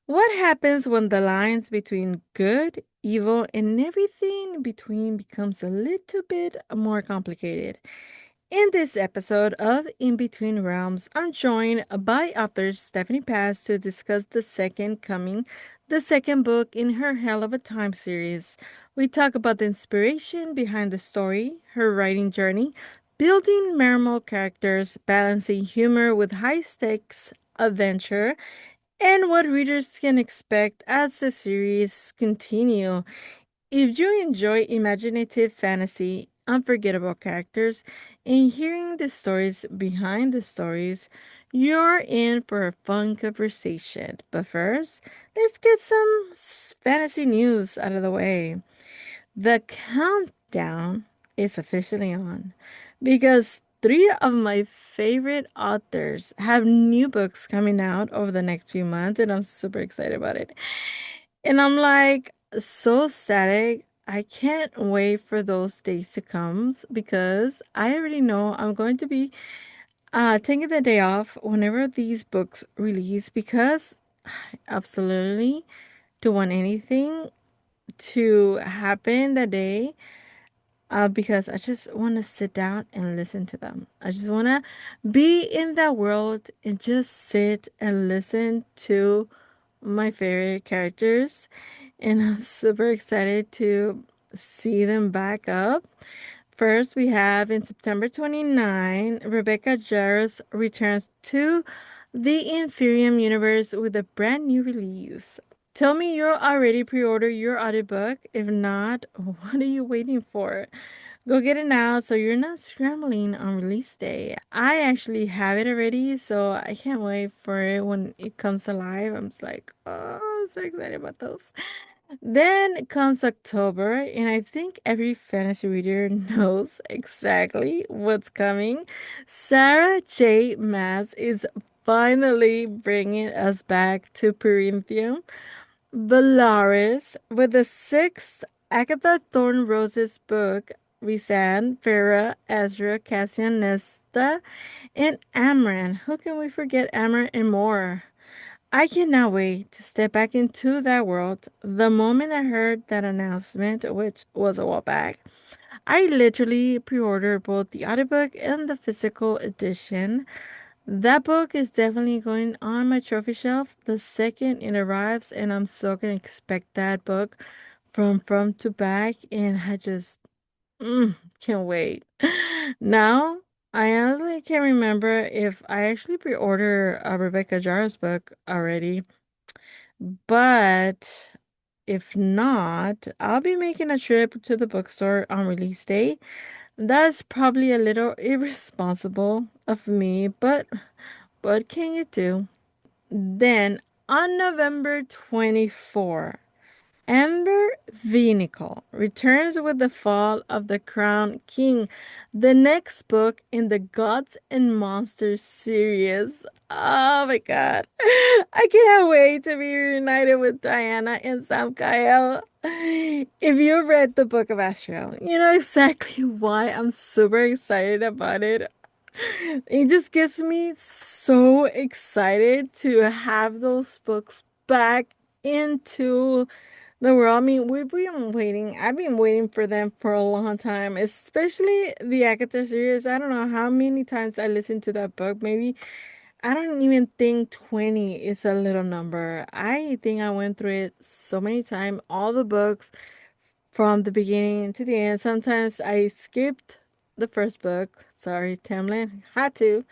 What happens when the lines between good, evil, and everything between becomes a little bit more complicated? In this episode of In Between Realms, I'm joined by author Stephanie Paz to discuss The Second Coming, the second book in her Hell of a Time series. We talk about the inspiration behind the story, her writing journey, building memorable characters, balancing humor with high stakes adventure, and what readers can expect as the series continue. If you enjoy imaginative fantasy, unforgettable characters, and hearing the stories behind the stories, you're in for a fun conversation. But first, let's get some fantasy news out of the way. The countdown is officially on because three of my favorite authors have new books coming out over the next few months, and I'm super excited about it. And I'm like so ecstatic. I can't wait for those days to come because I already know I'm going to be taking the day off whenever these books release because I absolutely don't want anything to happen that day because I just want to sit down and listen to them. I just want to be in that world and just sit and listen to my favorite characters. And I'm super excited to see them back up. First, we have in September 29, Rebecca Jarros returns to the Inferium universe with a brand new release. Tell me you already pre-ordered your audiobook. If not, what are you waiting for? Go get it now so you're not scrambling on release day. I actually have it already, so I can't wait for it when it comes alive. I'm just like, oh, I'm so excited about those. Then comes October, and I think every fantasy reader knows exactly what's coming. Sarah J. Maas is finally bringing us back to Perinthium. Valaris, with the sixth Agatha Thorne Rose's book, Rhysand, Farah, Ezra, Cassian, Nesta, and Amran. Who can we forget Amran and more? I cannot wait to step back into that world. The moment I heard that announcement, which was a while back, I literally pre-ordered both the audiobook and the physical edition. That book is definitely going on my trophy shelf the second it arrives, and I'm so gonna expect that book from front to back, and I just can't wait. Now, I honestly can't remember if I actually pre-ordered Rebecca Jar's book already, but if not, I'll be making a trip to the bookstore on release day. That's probably a little irresponsible of me, but what can you do? Then on November 24, Amber Vinical returns with the Fall of the Crown King, the next book in the Gods and Monsters series. Oh my god. I cannot wait to be reunited with Diana and Sam Kyle. If you read the Book of Astral, you know exactly why I'm super excited about it. It just gets me so excited to have those books back into the world. I mean, we've been waiting. I've been waiting for them for a long time, especially the Agatha series. I don't know how many times I listened to that book. Maybe I don't even think 20 is a little number. I think I went through it so many times, all the books from the beginning to the end. Sometimes I skipped the first book. Sorry, Tamlin. Had to.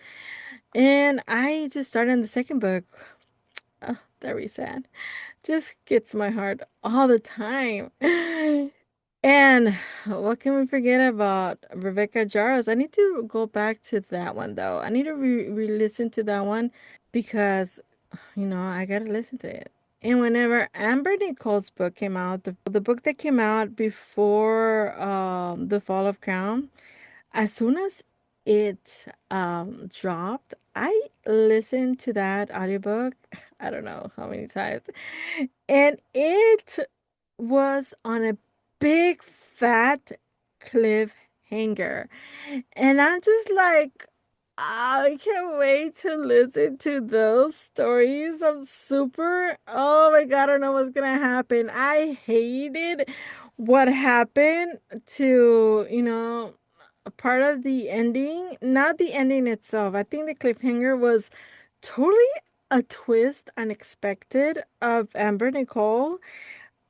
And I just started on the second book. Oh, very sad. Just gets my heart all the time. And what can we forget about Rebecca Jarros? I need to go back to that one though. I need to re-listen to that one because, I gotta listen to it. And whenever Amber Nicole's book came out, the book that came out before The Fall of Crown, as soon as it dropped, I listened to that audiobook, I don't know how many times, and it was on a big fat cliffhanger. And I'm just like, I can't wait to listen to those stories. I'm super, oh my God, I don't know what's gonna happen. I hated what happened to, a part of the ending, not the ending itself. I think the cliffhanger was totally a twist, unexpected of Amber Nicole.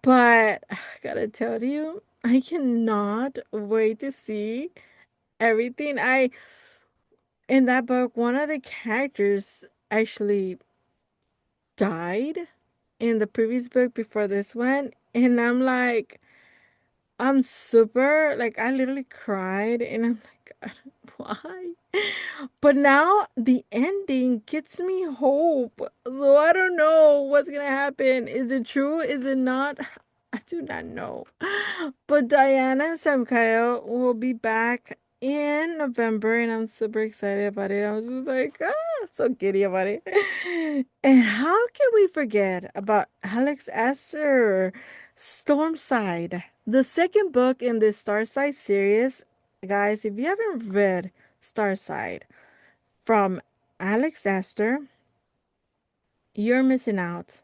But I gotta tell you, I cannot wait to see everything. In that book, one of the characters actually died in the previous book before this one. And I'm like, I'm super, like, I literally cried and I'm like, God, why? But now the ending gets me hope. So I don't know what's gonna happen. Is it true? Is it not? I do not know. But Diana and Sam Kyle will be back in November and I'm super excited about it. I was just like, so giddy about it. And how can we forget about Alex Astor, Stormside, the second book in this Starside series? Guys, if you haven't read Starside from Alex Astor, you're missing out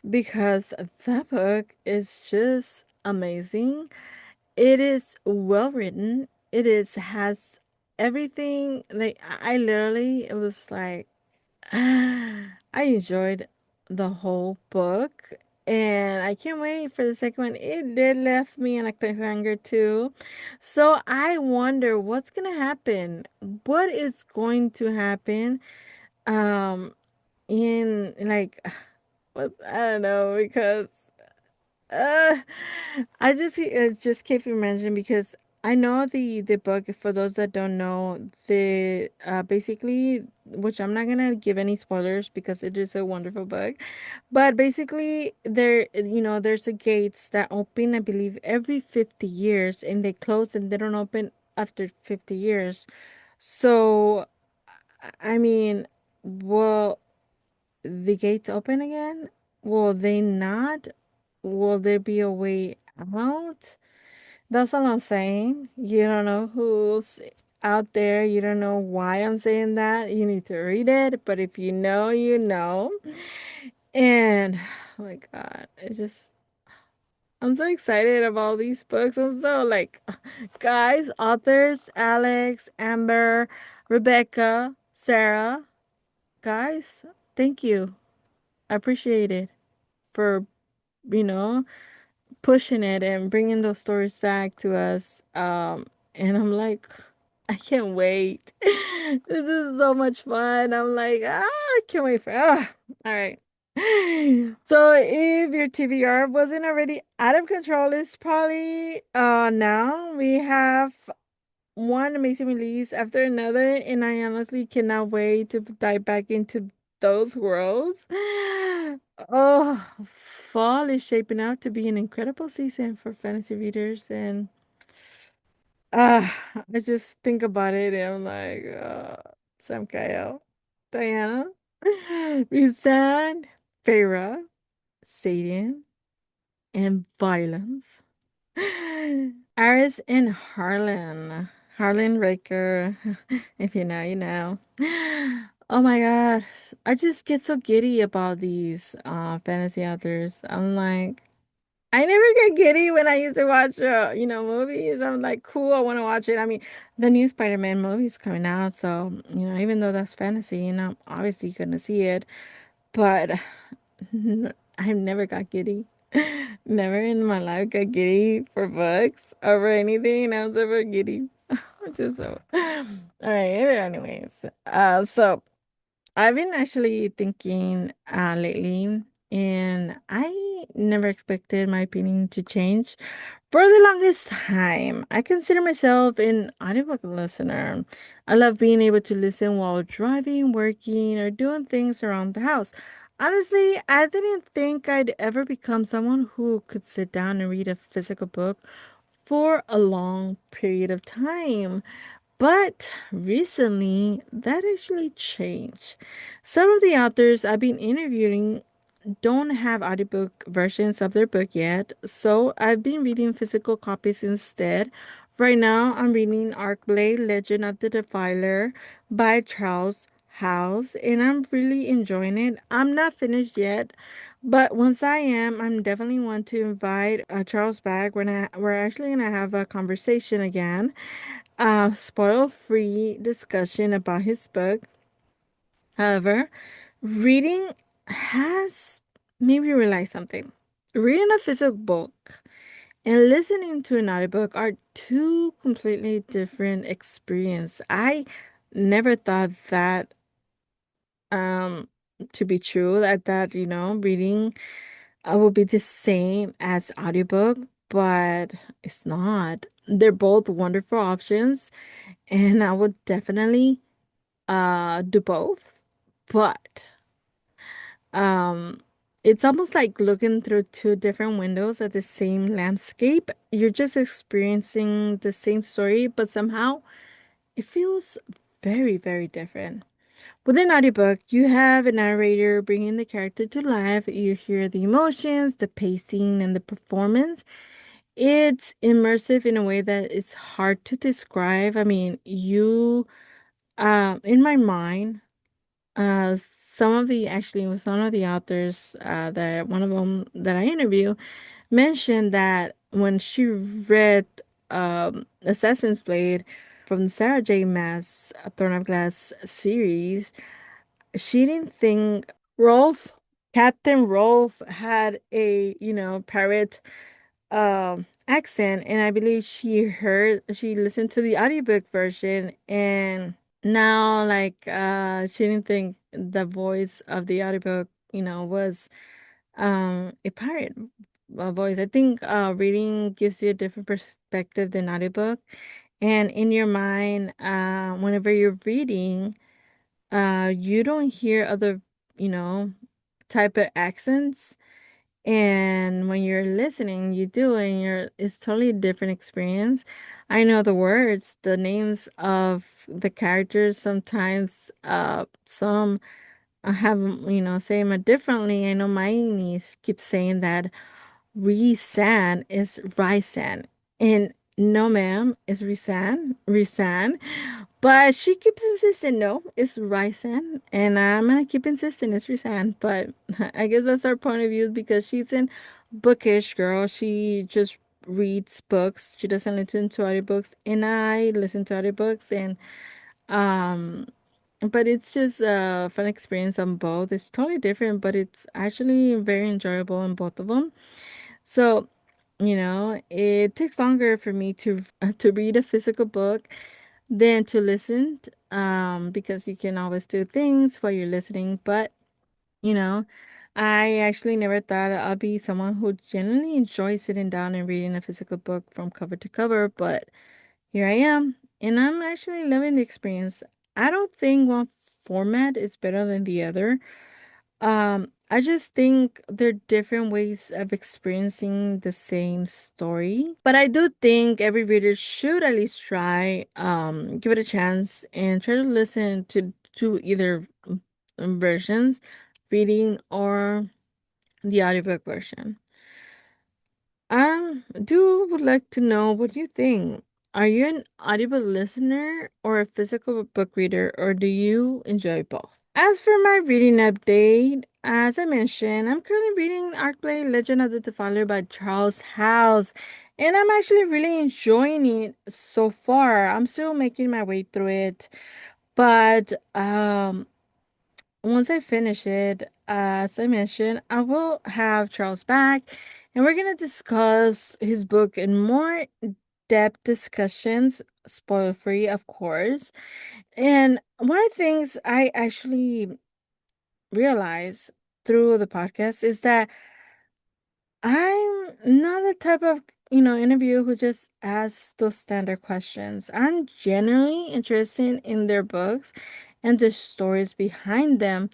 because that book is just amazing. It is well written. It is has everything like I literally it was like I enjoyed the whole book and I can't wait for the second one. It did left me on a cliffhanger too. So I wonder what's gonna happen. What is going to happen? Um in like what I don't know because uh, I just it just keep mentioning because I know the book. For those that don't know, the basically, which I'm not gonna give any spoilers because it is a wonderful book, but basically there's a gates that open I believe every 50 years and they close and they don't open after 50 years. So I mean, well, the gates open again? Will they not? Will there be a way out? That's all I'm saying. You don't know who's out there. You don't know why I'm saying that. You need to read it. But if you know, you know. And oh my God, I'm so excited about all these books. I'm so like, guys, authors, Alex, Amber, Rebecca, Sarah, guys, thank you. I appreciate it for you know, pushing it and bringing those stories back to us. And I'm like, I can't wait. This is so much fun. I'm like, I can't wait for. All right. So if your TVR wasn't already out of control, it's probably now we have one amazing release after another, and I honestly cannot wait to dive back into those worlds. Oh, fall is shaping out to be an incredible season for fantasy readers, and uh, I just think about it, and I'm like, Sam Kyle, Diana, Rizan, Farah, Sadian, and Violence. Aris and Harlan. Harlan Raker. If you know, you know. Oh my God. I just get so giddy about these fantasy authors. I'm like, I never get giddy when I used to watch movies. I'm like, cool, I want to watch it. I mean, the new Spider-Man movie is coming out, so even though that's fantasy, I'm obviously gonna see it. But I've never got giddy. Never in my life got giddy for books over anything. I was ever giddy. Just so. All right. Anyways, so I've been actually thinking lately, and I never expected my opinion to change. For the longest time, I consider myself an audiobook listener. I love being able to listen while driving, working, or doing things around the house. Honestly, I didn't think I'd ever become someone who could sit down and read a physical book for a long period of time. But recently, that actually changed. Some of the authors I've been interviewing don't have audiobook versions of their book yet, so I've been reading physical copies instead Right now, I'm reading Arcblade Legend of the Defiler by Charles House, and I'm really enjoying it. I'm not finished yet, but once I am, I'm definitely want to invite Charles back when we're actually gonna have a conversation again, spoil-free discussion about his book. However, reading has made me realize something. Reading a physical book and listening to an audiobook are two completely different experience. I never thought that um to be true that reading will be the same as audiobook, but it's not. They're both wonderful options and I would definitely do both. But um it's almost like looking through two different windows at the same landscape. You're just experiencing the same story, but somehow it feels very, very different. With an audiobook, you have a narrator bringing the character to life. You hear the emotions, the pacing, and the performance. It's immersive in a way that it's hard to describe. I mean, in my mind, some of the actually was one of the authors that one of them that I interview mentioned that when she read Assassin's Blade from the Sarah J. Maas Throne of Glass series, she didn't think Rolf, Captain Rolf, had a parrot accent, and I believe she listened to the audiobook version and now, like, she didn't think the voice of the audiobook, was a pirate voice. I think reading gives you a different perspective than audiobook. And in your mind, whenever you're reading, you don't hear other, you know, type of accents. And when you're listening, you do, and it's totally a different experience. I know the words, the names of the characters. Sometimes, some I have, say them differently. I know my niece keeps saying that Risan is Risan. And no, ma'am, it's Risan. But she keeps insisting, no, it's Ryzen. And I'm gonna keep insisting it's Ryzen. But I guess that's our point of view because she's in bookish girl. She just reads books. She doesn't listen to audiobooks. And I listen to audiobooks and um but it's just a fun experience on both. It's totally different, but it's actually very enjoyable in both of them. So, it takes longer for me to read a physical book than to listen, because you can always do things while you're listening. But, you know, I actually never thought I'd be someone who genuinely enjoys sitting down and reading a physical book from cover to cover, but here I am, and I'm actually loving the experience. I don't think one format is better than the other. I just think they're different ways of experiencing the same story. But I do think every reader should at least try, give it a chance and try to listen to either versions, reading or the audiobook version. Do would like to know what you think. Are you an audiobook listener or a physical book reader, or do you enjoy both? As for my reading update, as I mentioned, I'm currently reading Arcblade Legend of the Defiler by Charles House, and I'm actually really enjoying it so far. I'm still making my way through it, but once I finish it, as I mentioned, I will have Charles back, and we're gonna discuss his book in more depth discussions, spoiler free, of course. And one of the things I actually realize through the podcast is that I'm not the type of, interview who just asks those standard questions. I'm genuinely interested in their books and the stories behind them.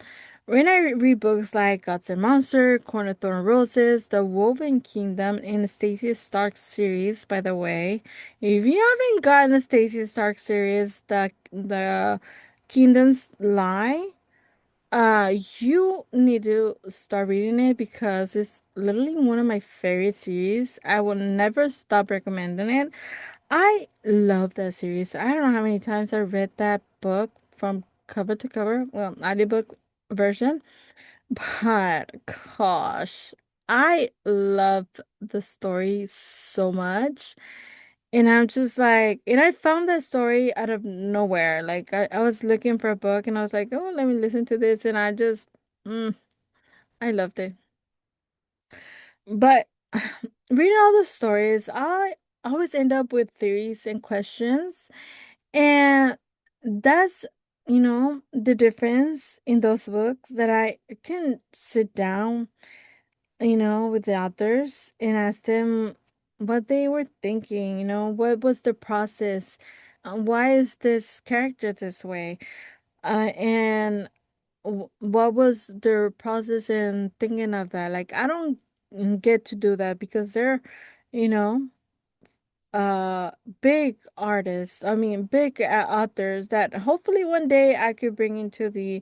When I read books like Gods and Monsters, Corn of Thorn Roses, The Woven Kingdom, and Stacia Stark series, by the way, if you haven't gotten the Stacia Stark series, the Kingdoms Lie, you need to start reading it because it's literally one of my favorite series. I will never stop recommending it. I love that series. I don't know how many times I read that book from cover to cover. Well, audiobook version. But gosh, I love the story so much. And I'm just like, and I found that story out of nowhere. Like I was looking for a book and I was like, oh, let me listen to this. And mm, I loved it. But reading all the stories, I always end up with theories and questions. And that's, the difference in those books that I can sit down, with the authors and ask them what they were thinking, what was the process? Why is this character this way? And what was their process in thinking of that? Like, I don't get to do that because they're, you know, uh big artists. I mean, big authors that hopefully one day I could bring into the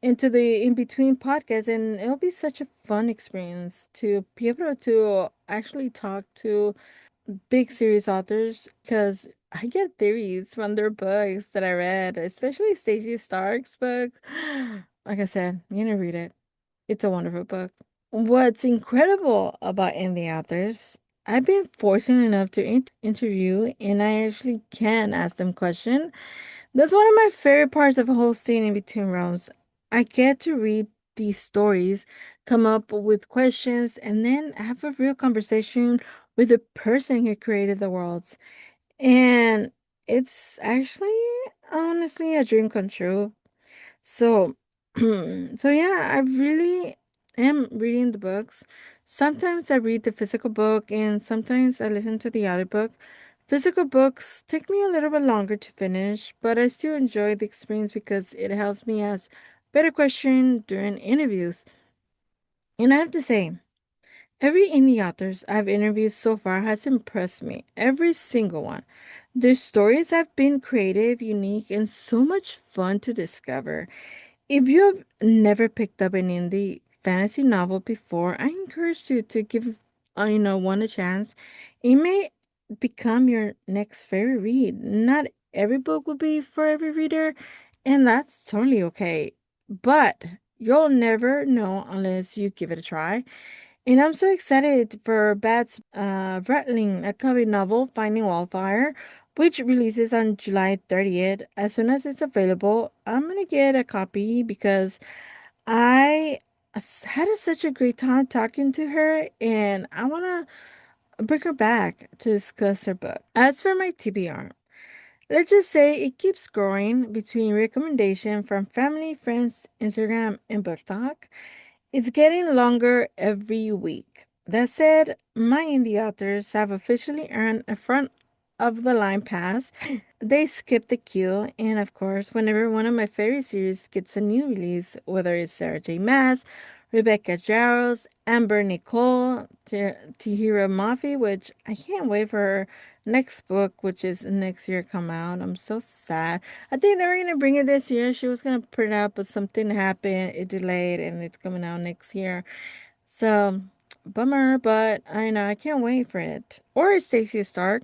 in between podcast, and it'll be such a fun experience to be able to actually talk to big series authors because I get theories from their books that I read, especially Stacey Stark's book. Like I said, you need to read it. It's a wonderful book. What's incredible about indie authors, I've been fortunate enough to interview, and I actually can ask them questions. That's one of my favorite parts of hosting in between realms. I get to read these stories, come up with questions, and then have a real conversation with the person who created the worlds. And it's actually honestly a dream come true. So, so yeah, I really am reading the books. Sometimes I read the physical book and sometimes I listen to the other book. Physical books take me a little bit longer to finish, but I still enjoy the experience because it helps me ask better questions during interviews. And I have to say, every indie authors I've interviewed so far has impressed me. Every single one. Their stories have been creative, unique, and so much fun to discover. If you have never picked up an indie fantasy novel before, I encourage you to give one a chance. It may become your next favorite read. Not every book will be for every reader, and that's totally okay. But you'll never know unless you give it a try. And I'm so excited for Bat's Rattling, a comic novel, Finding Wildfire, which releases on July 30th. As soon as it's available, I'm going to get a copy because I had such a great time talking to her and I want to bring her back to discuss her book. As for my TBR, let's just say it keeps growing between recommendation from family, friends, Instagram, and book talk. It's getting longer every week. That said, my indie authors have officially earned a front of the line pass. They skip the queue, and of course, whenever one of my favorite series gets a new release, whether it's Sarah J. Maas, Rebecca Jarros, Amber Nicole, Tahira Mafi, which I can't wait for her next book, which is next year come out. I'm so sad. I think they were gonna bring it this year. She was gonna put it out, but something happened. It delayed, and it's coming out next year. So bummer, but I know I can't wait for it. Or Stacey Stark.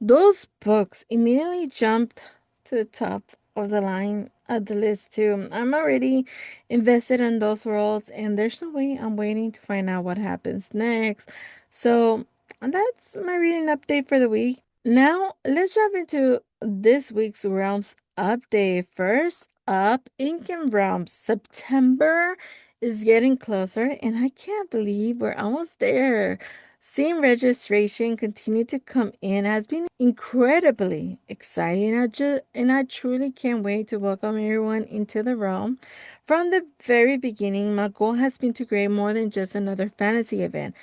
Those books immediately jumped to the top of the line of the list too. I'm already invested in those worlds, and there's no way I'm waiting to find out what happens next. So that's my reading update for the week. Now, let's jump into this week's Realms update. First up, Ink and Realms. September is getting closer, and I can't believe we're almost there. Seeing registration continue to come in has been incredibly exciting. And I truly can't wait to welcome everyone into the realm. From the very beginning, my goal has been to create more than just another fantasy event.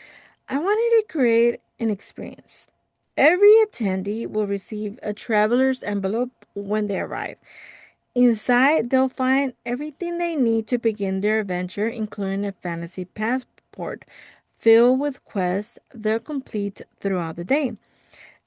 I wanted to create an experience. Every attendee will receive a traveler's envelope when they arrive. Inside, they'll find everything they need to begin their adventure, including a fantasy passport filled with quests they'll complete throughout the day.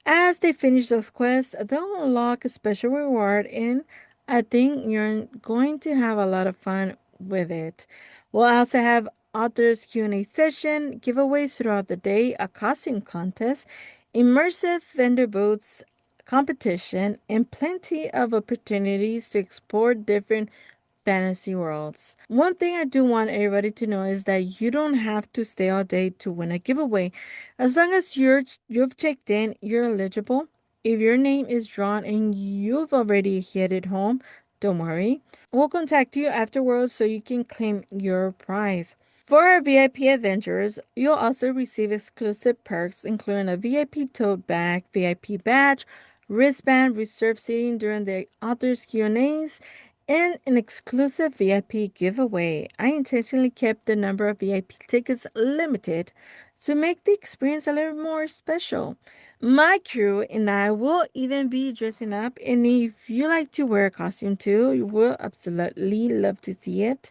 As they finish those quests, they'll unlock a special reward, and I think you're going to have a lot of fun with it. We'll also have authors Q&A session, giveaways throughout the day, a costume contest, immersive vendor booths, competition, and plenty of opportunities to explore different fantasy worlds. One thing I do want everybody to know is that you don't have to stay all day to win a giveaway. As long as you've checked in, you're eligible. If your name is drawn and you've already hit it home, don't worry. We'll contact you afterwards so you can claim your prize. For our VIP adventurers, you'll also receive exclusive perks, including a VIP tote bag, VIP badge, wristband, reserved seating during the author's Q&As, and an exclusive VIP giveaway. I intentionally kept the number of VIP tickets limited to make the experience a little more special. My crew and I will even be dressing up, and if you like to wear a costume too, you will absolutely love to see it.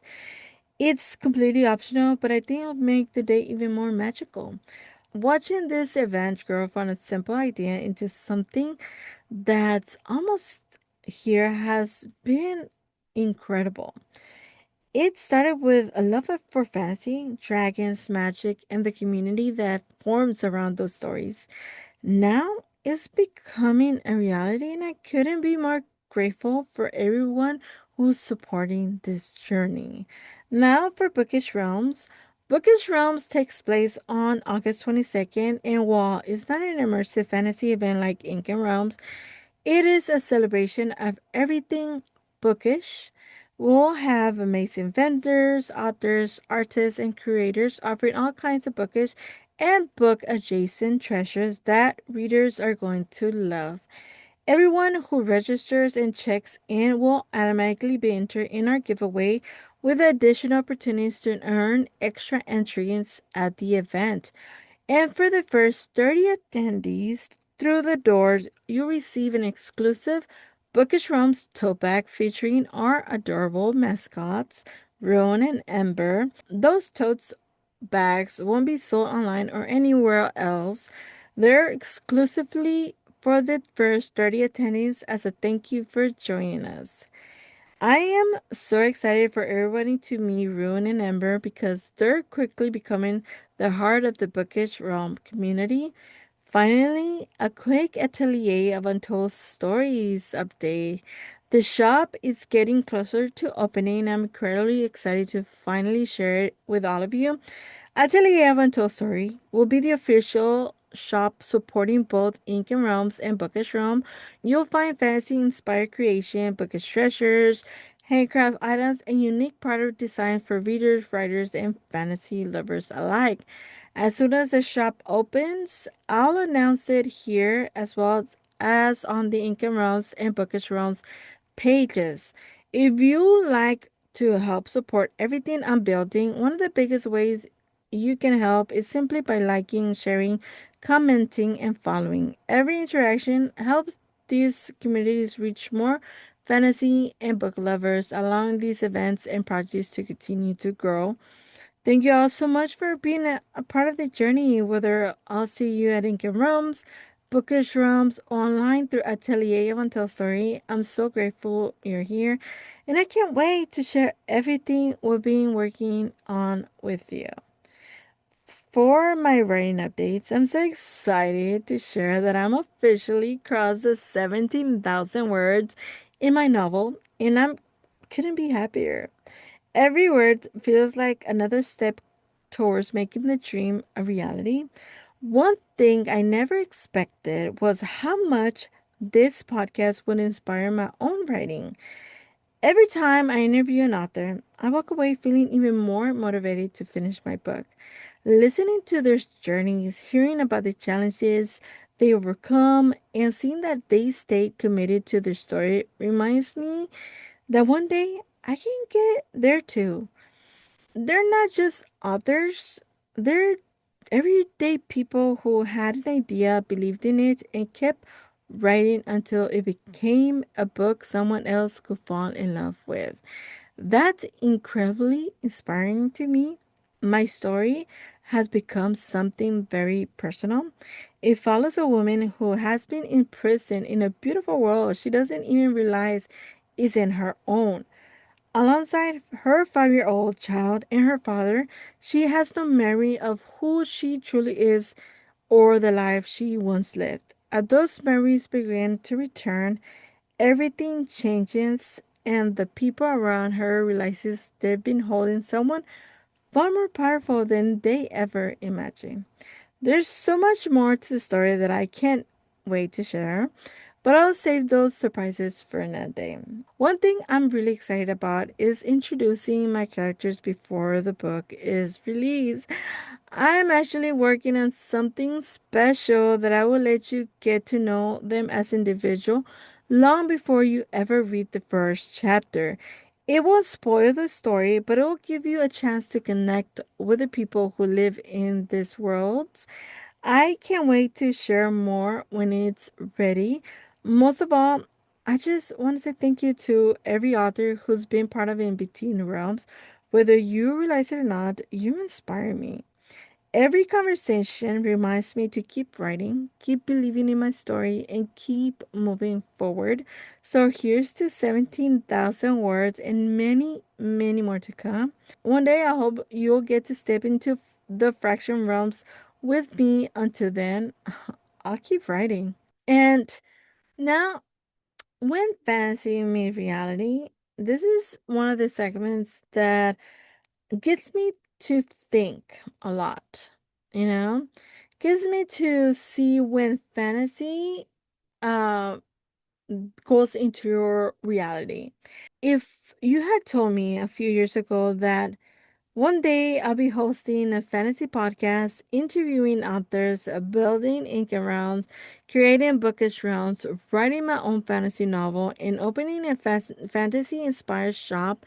It's completely optional, but I think it'll make the day even more magical. Watching this event grow from a simple idea into something that's almost here has been incredible. It started with a love for fantasy, dragons, magic, and the community that forms around those stories. Now it's becoming a reality, and I couldn't be more grateful for everyone who's supporting this journey. Now for Bookish Realms. Bookish Realms takes place on August 22nd, and while it's not an immersive fantasy event like Ink and Realms, it is a celebration of everything bookish. We'll have amazing vendors, authors, artists, and creators offering all kinds of bookish and book adjacent treasures that readers are going to love. Everyone who registers and checks in will automatically be entered in our giveaway with additional opportunities to earn extra entries at the event. And for the first 30 attendees through the doors, you receive an exclusive Bookish Realms tote bag featuring our adorable mascots, Roan and Ember. Those totes bags won't be sold online or anywhere else. They're exclusively for the first 30 attendees as a thank you for joining us. I am so excited for everybody to meet Rune and Ember because they're quickly becoming the heart of the Bookish Realm community. Finally, a quick atelier of untold stories update. The shop is getting closer to opening. I'm incredibly excited to finally share it with all of you. Atelier of Untold Story will be the official shop supporting both Ink and Realms and Bookish Realm. You'll find fantasy-inspired creation, bookish treasures, handcraft items, and unique product designs for readers, writers, and fantasy lovers alike. As soon as the shop opens, I'll announce it here as well as on the Ink and Realms and Bookish Realms pages. If you like to help support everything I'm building, one of the biggest ways you can help is simply by liking, sharing, commenting, and following. Every interaction helps these communities reach more fantasy and book lovers, allowing these events and projects to continue to grow. Thank you all so much for being a part of the journey, whether I'll see you at Ink and Realms, Bookish Realms, online through Atelier of Untold Story. I'm so grateful you're here, and I can't wait to share everything we've been working on with you. For my writing updates, I'm so excited to share that I'm officially crossed the 17,000 words in my novel, and I couldn't be happier. Every word feels like another step towards making the dream a reality. One thing I never expected was how much this podcast would inspire my own writing. Every time I interview an author, I walk away feeling even more motivated to finish my book. Listening to their journeys, hearing about the challenges they overcome, and seeing that they stayed committed to their story reminds me that one day I can get there too. They're not just authors, they're everyday people who had an idea, believed in it, and kept writing until it became a book someone else could fall in love with. That's incredibly inspiring to me. My story has become something very personal. It follows a woman who has been imprisoned in a beautiful world she doesn't even realize isn't her own. Alongside her 5-year old child and her father, she has no memory of who she truly is or the life she once lived. As those memories begin to return, everything changes and the people around her realizes they've been holding someone far more powerful than they ever imagined. There's so much more to the story that I can't wait to share, but I'll save those surprises for another day. One thing I'm really excited about is introducing my characters before the book is released. I'm actually working on something special that I will let you get to know them as individual long before you ever read the first chapter. It won't spoil the story, but it will give you a chance to connect with the people who live in this world. I can't wait to share more when it's ready. Most of all, I just want to say thank you to every author who's been part of In Between Realms. Whether you realize it or not, you inspire me. Every conversation reminds me to keep writing, keep believing in my story, and keep moving forward. So here's to 17,000 words and many, many more to come. One day I hope you'll get to step into the fraction realms with me. Until then, I'll keep writing. And now, when fantasy meets reality, this is one of the segments that gets me to think a lot, you know? Gets me to see when fantasy uh goes into your reality. If you had told me a few years ago that one day I'll be hosting a fantasy podcast, interviewing authors, building ink rounds, creating bookish rounds, writing my own fantasy novel, and opening a fantasy inspired shop,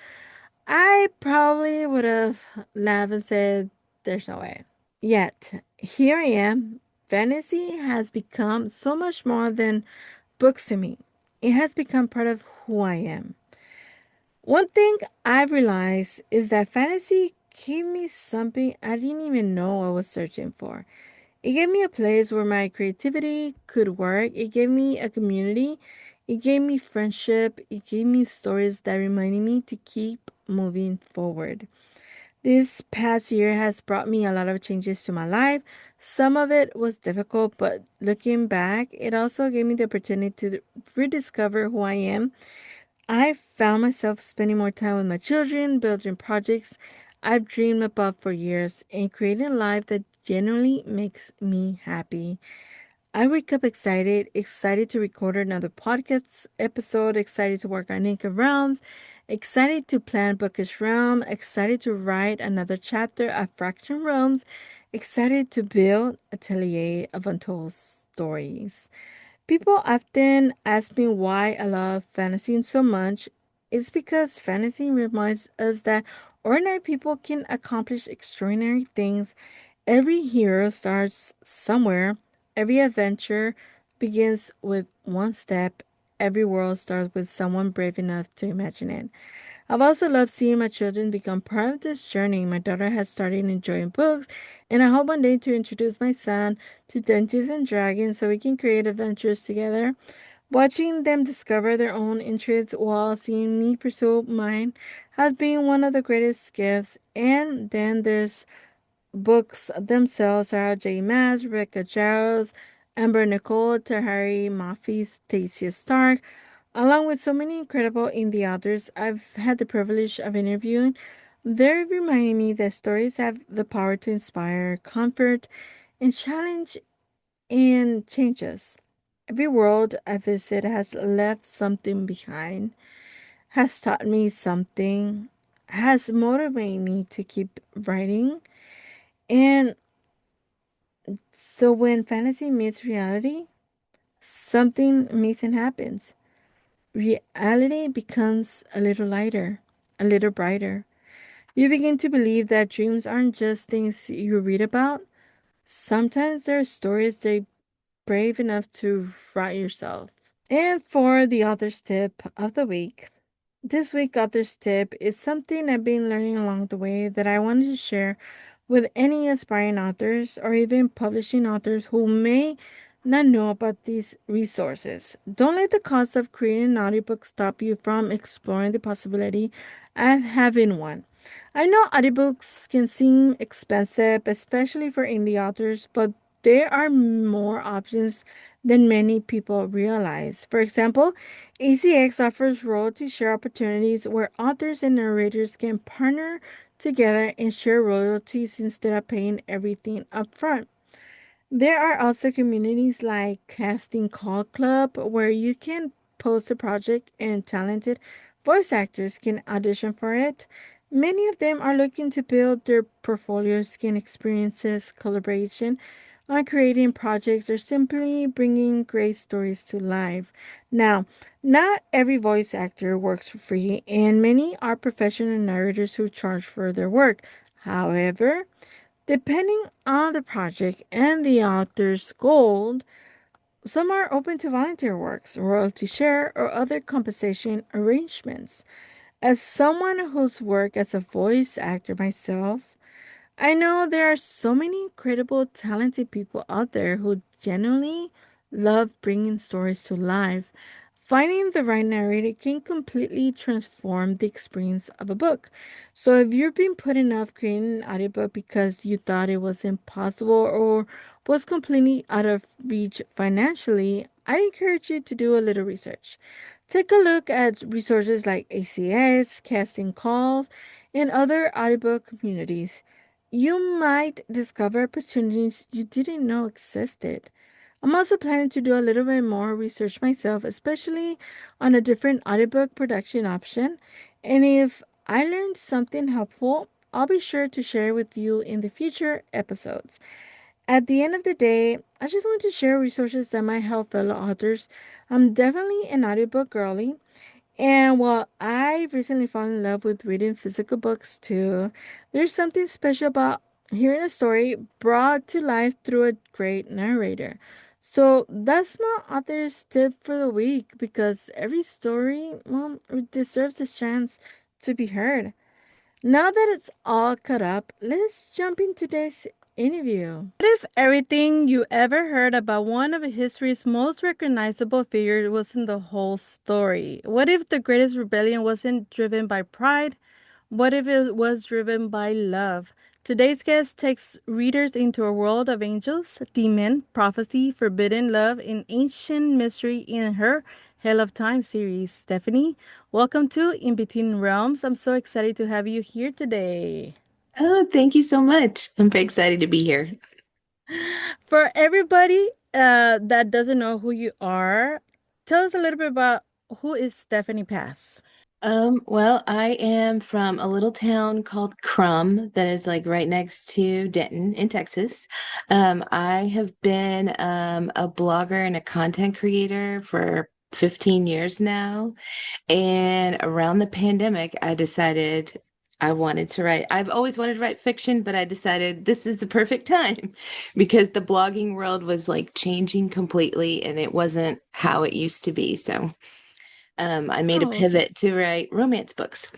I probably would have laughed and said, "There's no way." Yet, here I am. Fantasy has become so much more than books to me. It has become part of who I am. One thing I've realized is that fantasy gave me something I didn't even know I was searching for. It gave me a place where my creativity could work. It gave me a community. It gave me friendship. It gave me stories that reminded me to keep moving forward. This past year has brought me a lot of changes to my life. Some of it was difficult, but looking back, it also gave me the opportunity to rediscover who I am. I found myself spending more time with my children, building projects I've dreamed about for years, and creating a life that genuinely makes me happy. I wake up excited, excited to record another podcast episode, excited to work on Ink Realms, excited to plan Bookish Realm, excited to write another chapter of Fraction Realms, excited to build Atelier of Untold Stories. People often ask me why I love fantasy so much. It's because fantasy reminds us that ordinary people can accomplish extraordinary things. Every hero starts somewhere. Every adventure begins with one step. Every world starts with someone brave enough to imagine it. I've also loved seeing my children become part of this journey. My daughter has started enjoying books, and I hope one day to introduce my son to Dungeons and Dragons so we can create adventures together. Watching them discover their own interests while seeing me pursue mine has been one of the greatest gifts. And then there's books themselves: Sarah J. Maas, Rebecca Jarros, Amber Nicole, Tahari Mafi, Stacia Stark, along with so many incredible indie authors I've had the privilege of interviewing. They're reminding me that stories have the power to inspire, comfort, and challenge and change us. Every world I visit has left something behind, has taught me something, has motivated me to keep writing. And so when fantasy meets reality, something amazing happens. Reality becomes a little lighter, a little brighter. You begin to believe that dreams aren't just things you read about. Sometimes they're stories they're brave enough to write yourself. And for the author's tip of the week, this week author's tip is something I've been learning along the way that I wanted to share with any aspiring authors or even publishing authors who may not know about these resources. Don't let the cost of creating an audiobook stop you from exploring the possibility of having one. I know audiobooks can seem expensive, especially for indie authors, but there are more options than many people realize. For example, ACX offers royalty share opportunities where authors and narrators can partner together and share royalties instead of paying everything upfront. There are also communities like Casting Call Club where you can post a project and talented voice actors can audition for it. Many of them are looking to build their portfolios, gain experiences, collaboration on creating projects, or simply bringing great stories to life. Now, not every voice actor works for free, and many are professional narrators who charge for their work. However, depending on the project and the author's goal, some are open to volunteer works, royalty share, or other compensation arrangements. As someone who's worked as a voice actor myself, I know there are so many incredible, talented people out there who genuinely love bringing stories to life. Finding the right narrator can completely transform the experience of a book. So, if you've been putting off creating an audiobook because you thought it was impossible or was completely out of reach financially, I encourage you to do a little research. Take a look at resources like ACS, Casting Calls, and other audiobook communities. You might discover opportunities you didn't know existed. I'm also planning to do a little bit more research myself, especially on a different audiobook production option. And if I learned something helpful, I'll be sure to share with you in the future episodes. At the end of the day, I just want to share resources that might help fellow authors. I'm definitely an audiobook girly, and while I recently fallen in love with reading physical books too, there's something special about hearing a story brought to life through a great narrator. So that's my author's tip for the week because every story, well, it deserves a chance to be heard. Now that it's all cut up, let's jump into today's interview. What if everything you ever heard about one of history's most recognizable figures wasn't the whole story? What if the greatest rebellion wasn't driven by pride? What if it was driven by love? Today's guest takes readers into a world of angels, demon, prophecy, forbidden love, and ancient mystery in her Hell of Time series. Stephanie, welcome to In Between Realms. I'm so excited to have you here today. Oh, thank you so much. I'm very excited to be here. For everybody that doesn't know who you are, tell us a little bit about who is Stephanie Pass. Well, I am from a little town called Crum that is like right next to Denton in Texas. I have been a blogger and a content creator for 15 years now. And around the pandemic, I decided I wanted to write. I've always wanted to write fiction, but I decided this is the perfect time because the blogging world was like changing completely and it wasn't how it used to be. So I made a Oh, okay. pivot to write romance books.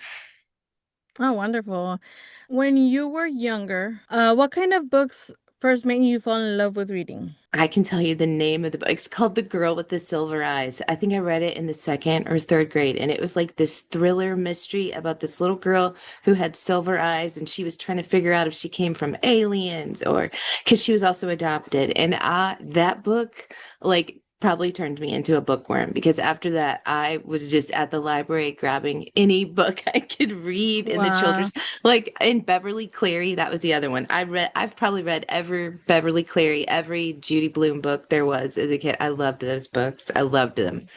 Oh, wonderful. When you were younger, what kind of books first made you fall in love with reading? I can tell you the name of the book. It's called The Girl with the Silver Eyes. I think I read it in the second or third grade, and it was like this thriller mystery about this little girl who had silver eyes, and she was trying to figure out if she came from aliens or because she was also adopted. And that book, like, probably turned me into a bookworm because after that, I was just at the library grabbing any book I could read in the Wow. children's like in Beverly Cleary, that was the other one. I've probably read every Beverly Cleary, every Judy Blume book there was as a kid. I loved those books. I loved them.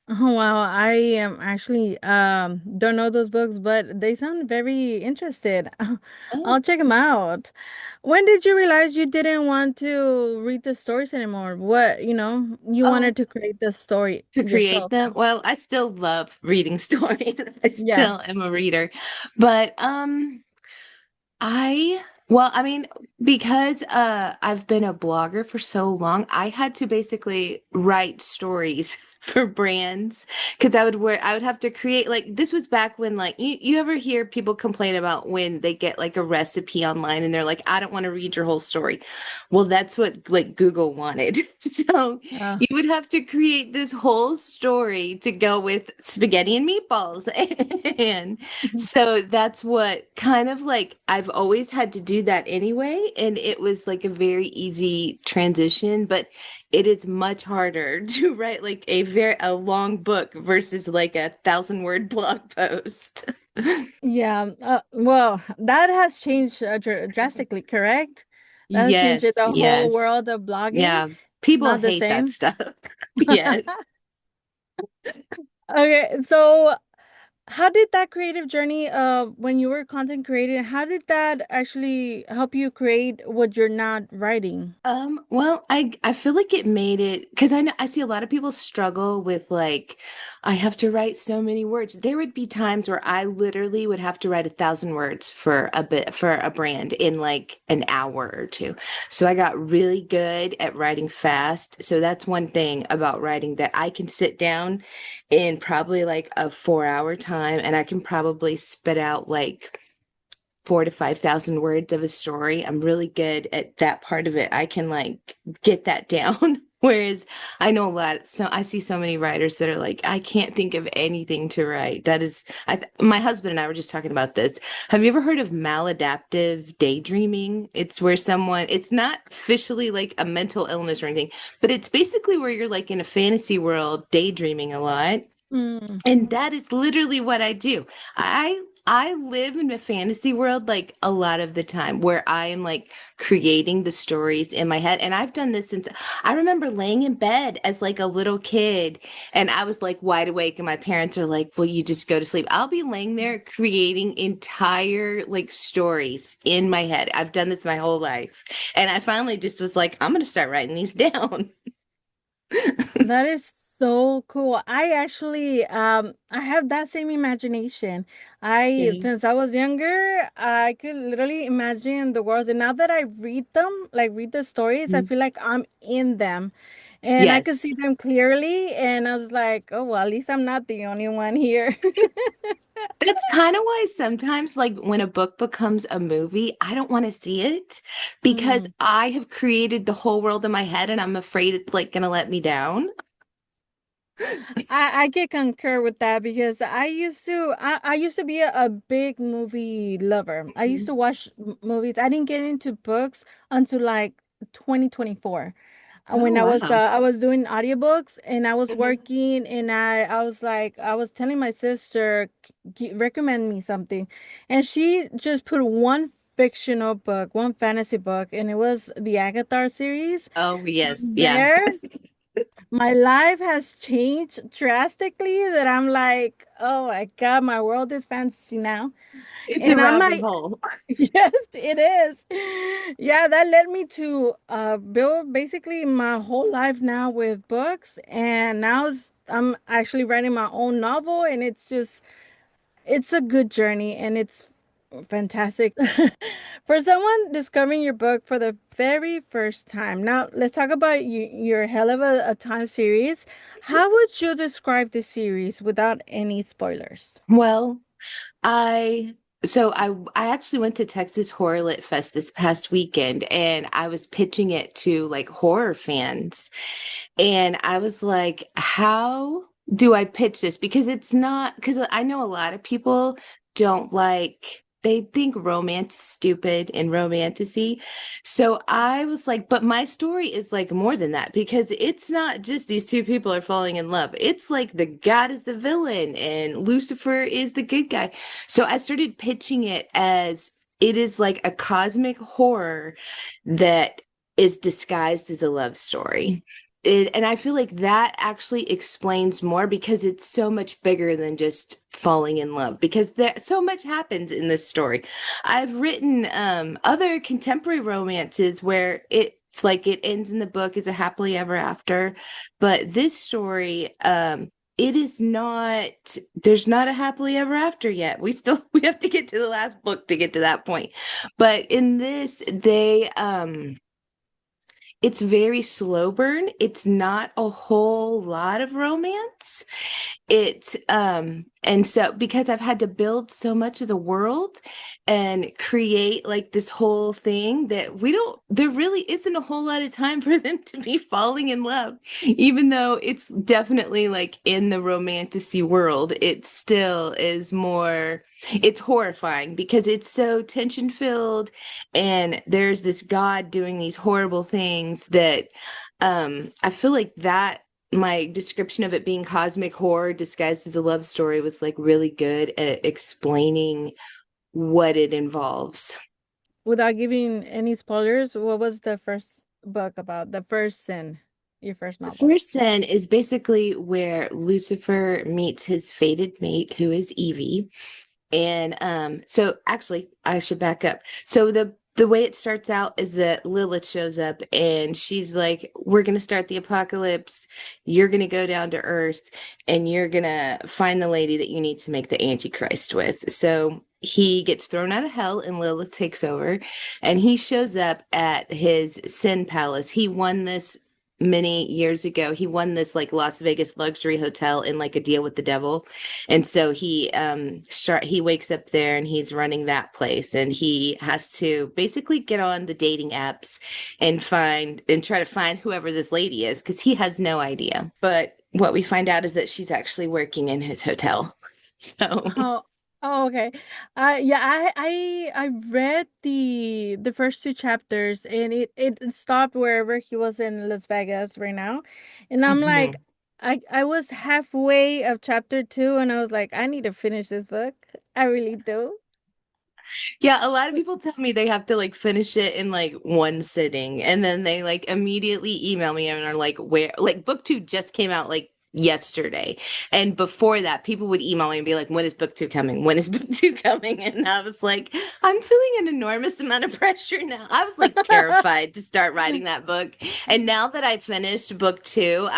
Oh, wow. I am actually don't know those books, but they sound very interested. Oh, I'll check them out. When did you realize you didn't want to read the stories anymore? What, you oh, wanted to create the story to create yourself. them. Well, I still love reading stories. I Yeah. still am a reader. But I well, I mean, because I've been a blogger for so long, I had to basically write stories for brands because I would have to create like this was back when like you ever hear people complain about when they get like a recipe online and they're like, I don't want to read your whole story. Well, that's what like Google wanted. So Uh, you would have to create this whole story to go with spaghetti and meatballs. And so that's what kind of like I've always had to do that anyway. way, and it was like a very easy transition, but it is much harder to write like a long book versus like 1,000 word blog post. Yeah. Well, that has changed drastically, correct? That has changed Yes, the whole yes. world of blogging. Yeah. People Not the hate that same. stuff. Yes. Okay, so how did that creative journey, when you were content creating, how did that actually help you create what you're not writing? Well, I feel like it made it because I know I see a lot of people struggle with like, I have to write so many words. There would be times where I literally would have to write 1,000 words for a bit for a brand in like an hour or two. So I got really good at writing fast. So that's one thing about writing that I can sit down in probably like a 4 hour time and I can probably spit out like 4 to 5,000 words of a story. I'm really good at that part of it. I can like get that down. Whereas I know a lot, so I see so many writers that are like, I can't think of anything to write. That is, my husband and I were just talking about this. Have you ever heard of maladaptive daydreaming? It's where someone, it's not officially like a mental illness or anything, but it's basically where you're like in a fantasy world daydreaming a lot. Mm. And that is literally what I do. I live in a fantasy world like a lot of the time where I am like creating the stories in my head. And I've done this since I remember laying in bed as like a little kid and I was like wide awake and my parents are like, "Well, you just go to sleep." I'll be laying there creating entire like stories in my head. I've done this my whole life. And I finally just was like, I'm gonna start writing these down. That is so cool. I actually I have that same imagination. I Yeah. since I was younger, I could literally imagine the worlds, and now that I read them, like read the stories, I Mhm. feel like I'm in them. And I could Yes. see them clearly, and I was like, "Oh, well, at least I'm not the only one here." That's kind of why sometimes, like when a book becomes a movie, I don't want to see it because Mm. I have created the whole world in my head and I'm afraid it's like gonna let me down. I can concur with that because I used to be a big movie lover. I used Mhm. to watch movies. I didn't get into books until like 2024. Oh, When wow. I was doing audiobooks and I was Mhm. working and I was like I was telling my sister, recommend me something," and she just put one fictional book, one fantasy book, and it was the Agatha series. Oh, yes. From Yeah. there, my life has changed drastically that I'm like, oh my God, my world is fantasy now. It's a And I'm rabbit like, hole. yes, it is. Yeah, that led me to build basically my whole life now with books. And I'm actually writing my own novel, and it's a good journey and it's fantastic. For someone discovering your book for the very first time. Now, let's talk about your Hell of a Time series. How would you describe this series without any spoilers? Well, I I actually went to Texas Horror Lit Fest this past weekend and I was pitching it to like horror fans. And I was like, how do I pitch this? Because it's not, because I know a lot of people don't like, they think romance is stupid and romantasy. So I was like, but my story is like more than that because it's not just these two people are falling in love. It's like the God is the villain and Lucifer is the good guy. So I started pitching it as it is like a cosmic horror that is disguised as a love story. And I feel like that actually explains more because it's so much bigger than just falling in love because there so much happens in this story. I've written other contemporary romances where it's like it ends in the book as a happily ever after, but this story it is not, there's not a happily ever after yet. We have to get to the last book to get to that point. But in this it's very slow burn. It's not a whole lot of romance. And so because I've had to build so much of the world and create like this whole thing that there really isn't a whole lot of time for them to be falling in love. Even though it's definitely like in the romantasy world, it still is more, it's horrifying because it's so tension filled and there's this God doing these horrible things that I feel like that my description of it being cosmic horror disguised as a love story was like really good at explaining what it involves. Without giving any spoilers, what was the first book about? The first sin, your first The novel. first sin is basically where Lucifer meets his fated mate, who is Evie. And so actually I should back up. So the way it starts out is that Lilith shows up and she's like, we're gonna start the apocalypse. You're gonna go down to Earth and you're gonna find the lady that you need to make the Antichrist with. So he gets thrown out of hell and Lilith takes over and he shows up at his sin palace. He won this many years ago. He won this like Las Vegas luxury hotel in like a deal with the devil. And so he wakes up there and he's running that place and he has to basically get on the dating apps and try to find whoever this lady is because he has no idea. But what we find out is that she's actually working in his hotel. So Oh, oh, okay. Yeah, I read the first two chapters, and it stopped wherever he was in Las Vegas right now, and I'm like, mhm. I was halfway of chapter two, and I was like, I need to finish this book. I really do. Yeah, a lot of people tell me they have to like finish it in like one sitting and then they like immediately email me and are like, where like book two just came out like yesterday. And before that, people would email me and be like, when is book two coming? When is book two coming? And I was like, I'm feeling an enormous amount of pressure now. I was like terrified to start writing that book. And now that I finished book two,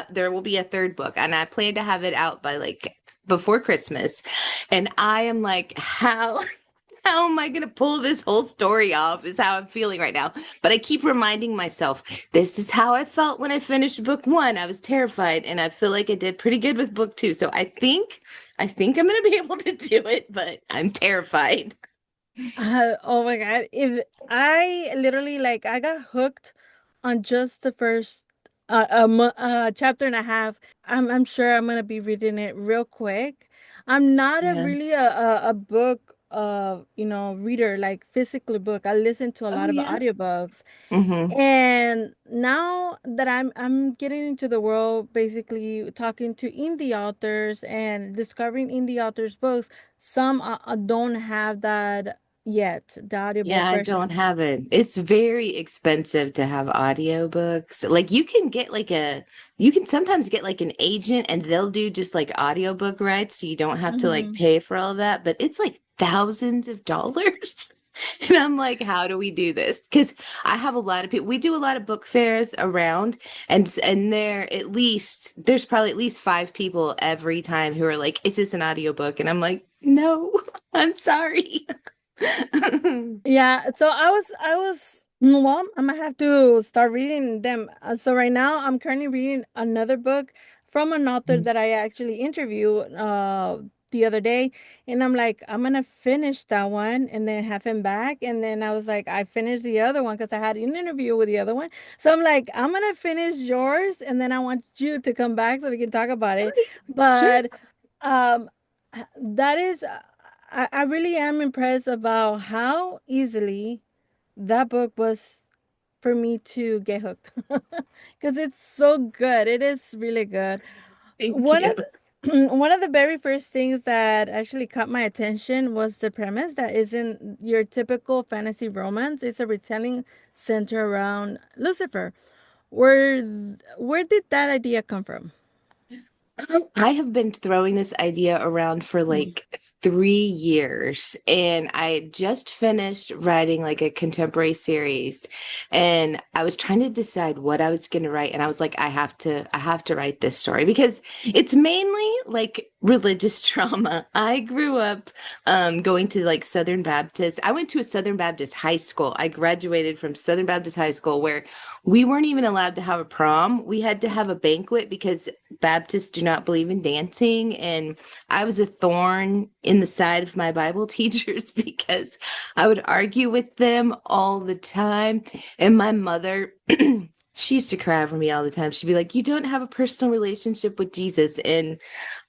there will be a third book and I plan to have it out by like before Christmas. And I am like, how am I going to pull this whole story off? Is how I'm feeling right now. But I keep reminding myself, this is how I felt when I finished book one. I was terrified, and I feel like I did pretty good with book two. So I think I'm going to be able to do it, but I'm terrified. Oh my God. If I literally like I got hooked on just the first chapter and a half. I'm sure I'm gonna be reading it real quick. I'm not a Yeah. really a book reader, like physically book. I listen to a Oh lot of yeah. audiobooks. Mm-hmm. And now that I'm getting into the world, basically talking to indie authors and discovering indie authors' books, some don't have that yet, the Yeah, audiobook I don't version. have it. It's very expensive to have audiobooks. Like you can sometimes get like an agent and they'll do just like audiobook rights so you don't have to like Hmm. pay for all that, but it's like thousands of dollars. And I'm like, how do we do this? Because I have a lot of people, we do a lot of book fairs around and there's probably at least five people every time who are like, is this an audiobook? And I'm like, no, I'm sorry. Yeah, so well, I'm gonna have to start reading them. So right now, I'm currently reading another book from an author that I actually interviewed the other day, and I'm like, I'm gonna finish that one and then have him back, and then I was like, I finished the other one because I had an interview with the other one. So I'm like, I'm gonna finish yours, and then I want you to come back so we can talk about it. Sure. But um, that is. I really am impressed about how easily that book was for me to get hooked because it's so good. It is really good. Thank One of you. one of the very first things that actually caught my attention was the premise that isn't your typical fantasy romance. It's a retelling centered around Lucifer. Where where did that idea come from? I have been throwing this idea around for like 3 years, and I just finished writing like a contemporary series, and I was trying to decide what I was going to write, and I was like, I have to write this story because it's mainly like religious trauma. I grew up going to like Southern Baptist. I went to a Southern Baptist high school. I graduated from Southern Baptist High School where we weren't even allowed to have a prom. We had to have a banquet because Baptists do not believe in dancing. And I was a thorn in the side of my Bible teachers because I would argue with them all the time. And my mother, she used to cry over me all the time. She'd be like, "You don't have a personal relationship with Jesus." And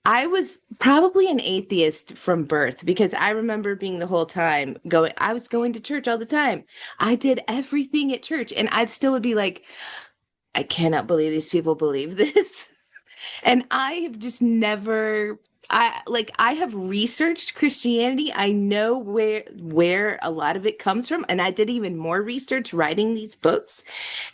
I was probably an atheist from birth because I remember being the whole time going, I was going to church all the time. I did everything at church, and I still would be like, I cannot believe these people believe this. And I have just never, I have researched Christianity. I know where a lot of it comes from, and I did even more research writing these books.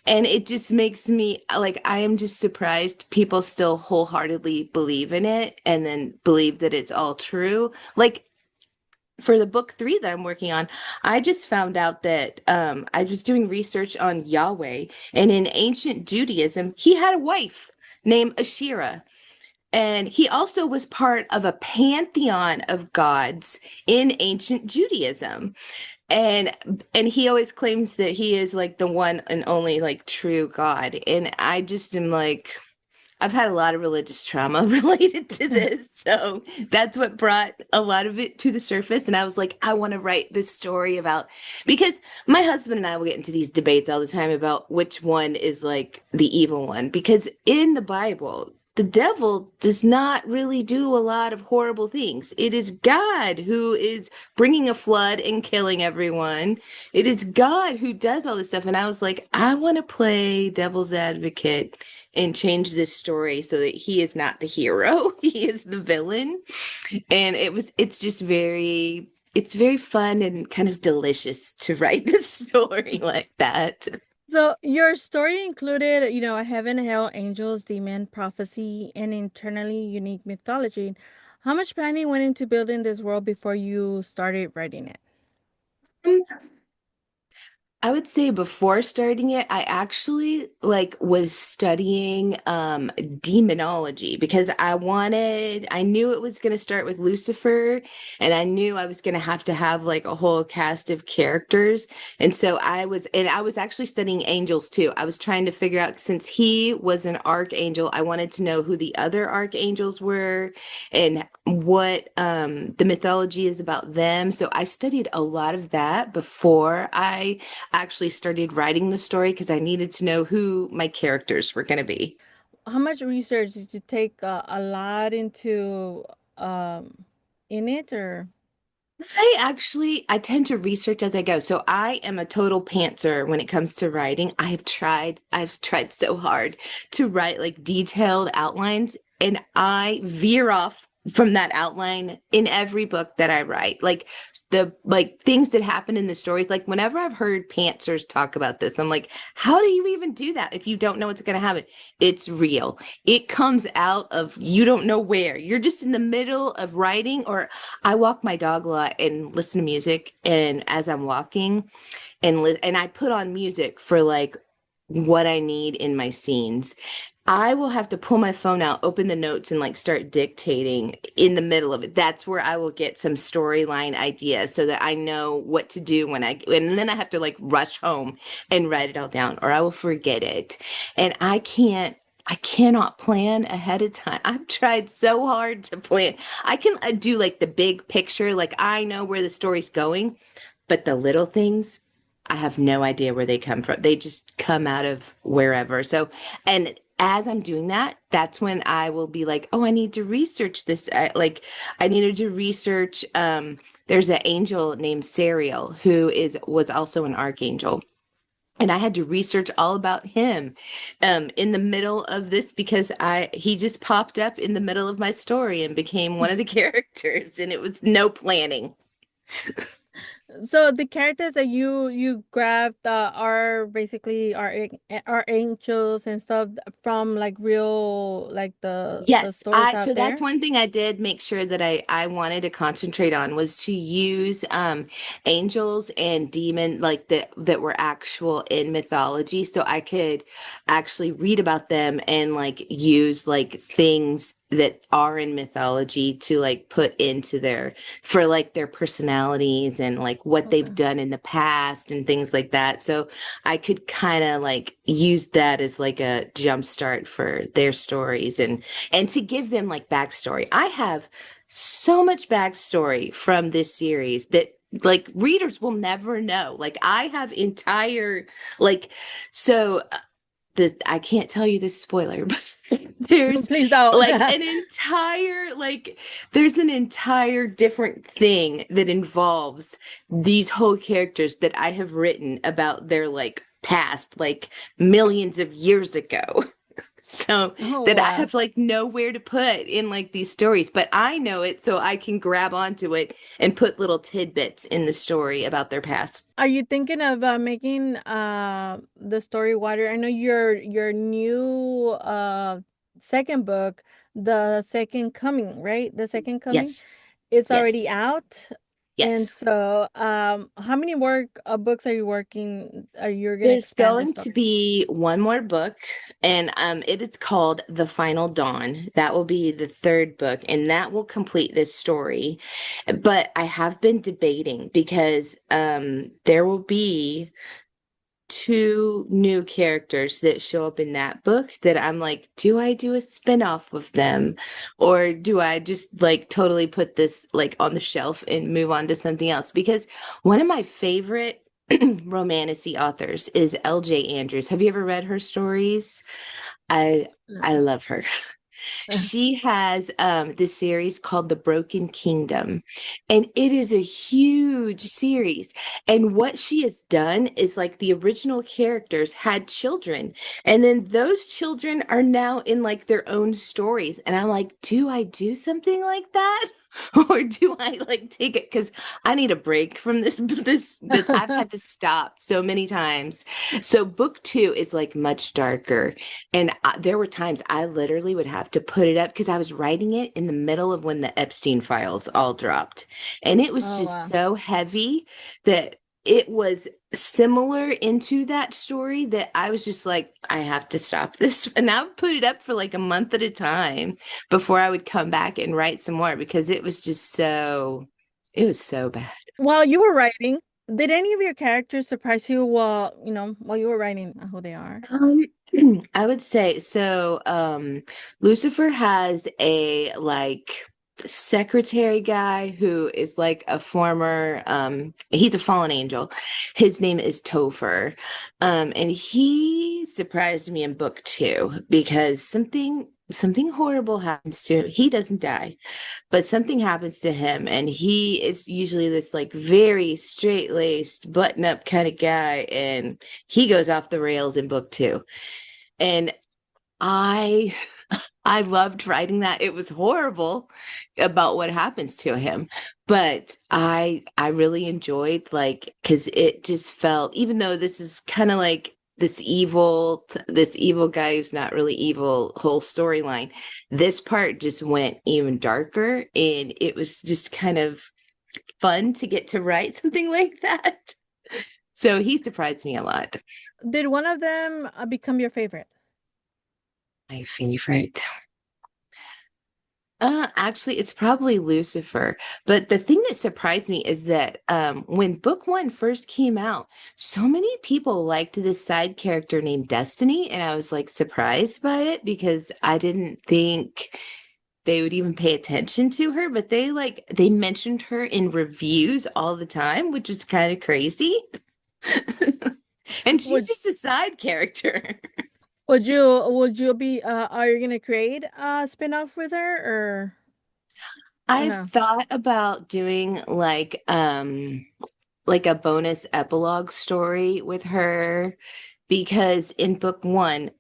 And it just makes me like, I am just surprised people still wholeheartedly believe in it and then believe that it's all true. Like for the book three that I'm working on, I just found out that I was doing research on Yahweh, and in ancient Judaism, he had a wife named Asherah. And he also was part of a pantheon of gods in ancient Judaism. And he always claims that he is like the one and only like true God. And I just am like, I've had a lot of religious trauma related to this. So that's what brought a lot of it to the surface. And I was like, I want to write this story about, because my husband and I will get into these debates all the time about which one is like the evil one. Because in the Bible, the devil does not really do a lot of horrible things. It is God who is bringing a flood and killing everyone. It is God who does all this stuff. And I was like, I want to play devil's advocate and change this story so that he is not the hero. He is the villain. And it's just it's very fun and kind of delicious to write this story like that. So your story included, a heaven, hell, angels, demon, prophecy, and internally unique mythology. How much planning went into building this world before you started writing it? I would say before starting it, I actually like was studying demonology because I knew it was going to start with Lucifer, and I knew I was going to have like a whole cast of characters. And so I was actually studying angels too. I was trying to figure out, since he was an archangel, I wanted to know who the other archangels were and what the mythology is about them. So I studied a lot of that before I actually started writing the story because I needed to know who my characters were going to be. How much research did you take a lot into um in it or I tend to research as I go. So I am a total pantser when it comes to writing. I've tried so hard to write like detailed outlines, and I veer off from that outline in every book that I write. Like the like things that happen in the stories. Like whenever I've heard pantsers talk about this, I'm like, how do you even do that if you don't know what's going to happen? It's real. It comes out of you don't know where. You're just in the middle of writing, or I walk my dog a lot and listen to music, and as I'm walking and I put on music for like what I need in my scenes. I will have to pull my phone out, open the notes, and like start dictating in the middle of it. That's where I will get some storyline ideas so that I know what to do and then I have to like rush home and write it all down, or I will forget it. And I cannot plan ahead of time. I've tried so hard to plan. I can do like the big picture, like I know where the story's going, but the little things, I have no idea where they come from. They just come out of wherever. So, and as I'm doing that, that's when I will be like, oh, I need to research this. I needed to research. There's an angel named Sariel who was also an archangel. And I had to research all about him in the middle of this because he just popped up in the middle of my story and became one of the characters, and it was no planning. so the characters that you grabbed are basically are angels and stuff from like real like the Yes, stories I out so that's there. one thing I did make sure that I wanted to concentrate on was to use angels and demon like that were actual in mythology so I could actually read about them and like use like things that are in mythology to like put into their for like their personalities and like what they've Okay. done in the past and things like that. So I could kind of like use that as like a jump start for their stories and to give them like backstory. I have so much backstory from this series that like readers will never know. Like I have entire like so the I can't tell you this spoiler, but there's Please don't. like an entire like there's an entire different thing that involves these whole characters that I have written about their like past, like millions of years ago. So Oh, that I wow. have like nowhere to put in like these stories, but I know it so I can grab onto it and put little tidbits in the story about their past. Are you thinking of making the story wider? I know your new second book, The Second Coming, right? The Second Coming, Yes. it's already Yes. out. And Yes. so how many books are you working are you gonna There's expand this going to story? be one more book, and it is called The Final Dawn. That will be the third book, and that will complete this story. But I have been debating because there will be two new characters that show up in that book that I'm like, do I do a spin-off with them? Or do I just like totally put this like on the shelf and move on to something else? Because one of my favorite romantasy authors is LJ Andrews. Have you ever read her stories? I I No. love her. She has this series called The Broken Kingdom, and it is a huge series. And what she has done is like the original characters had children, and then those children are now in like their own stories. And I'm like, do I do something like that? Or do I like take it because I need a break from this I've had to stop so many times. So book two is like much darker and there were times I literally would have to put it up because I was writing it in the middle of when the Epstein files all dropped. And it was Oh, just wow. so heavy that it was similar into that story that I was just like, I have to stop this. And I would put it up for like a month at a time before I would come back and write some more because it was so bad. While you were writing, did any of your characters surprise you while you were writing who they are? Um, I would say so. Lucifer has a like secretary guy who is like a former, he's a fallen angel. His name is Topher. And he surprised me in book two because something horrible happens to him. He doesn't die, but something happens to him, and he is usually this like very straight-laced, button-up kind of guy, and he goes off the rails in book two. And I I loved writing that. It was horrible about what happens to him, but I really enjoyed like because it just felt, even though this is kind of like this evil guy who's not really evil whole storyline, this part just went even darker, and it was just kind of fun to get to write something like that. So he surprised me a lot. Did one of them become your favorite? My favorite. Actually, it's probably Lucifer. But the thing that surprised me is that when book one first came out, so many people liked this side character named Destiny, and I was like surprised by it because I didn't think they would even pay attention to her. But they mentioned her in reviews all the time, which was kind of crazy. And she's Would just a side character. would you be are you gonna create a spin-off with her or I've no? thought about doing like a bonus epilogue story with her because in book one,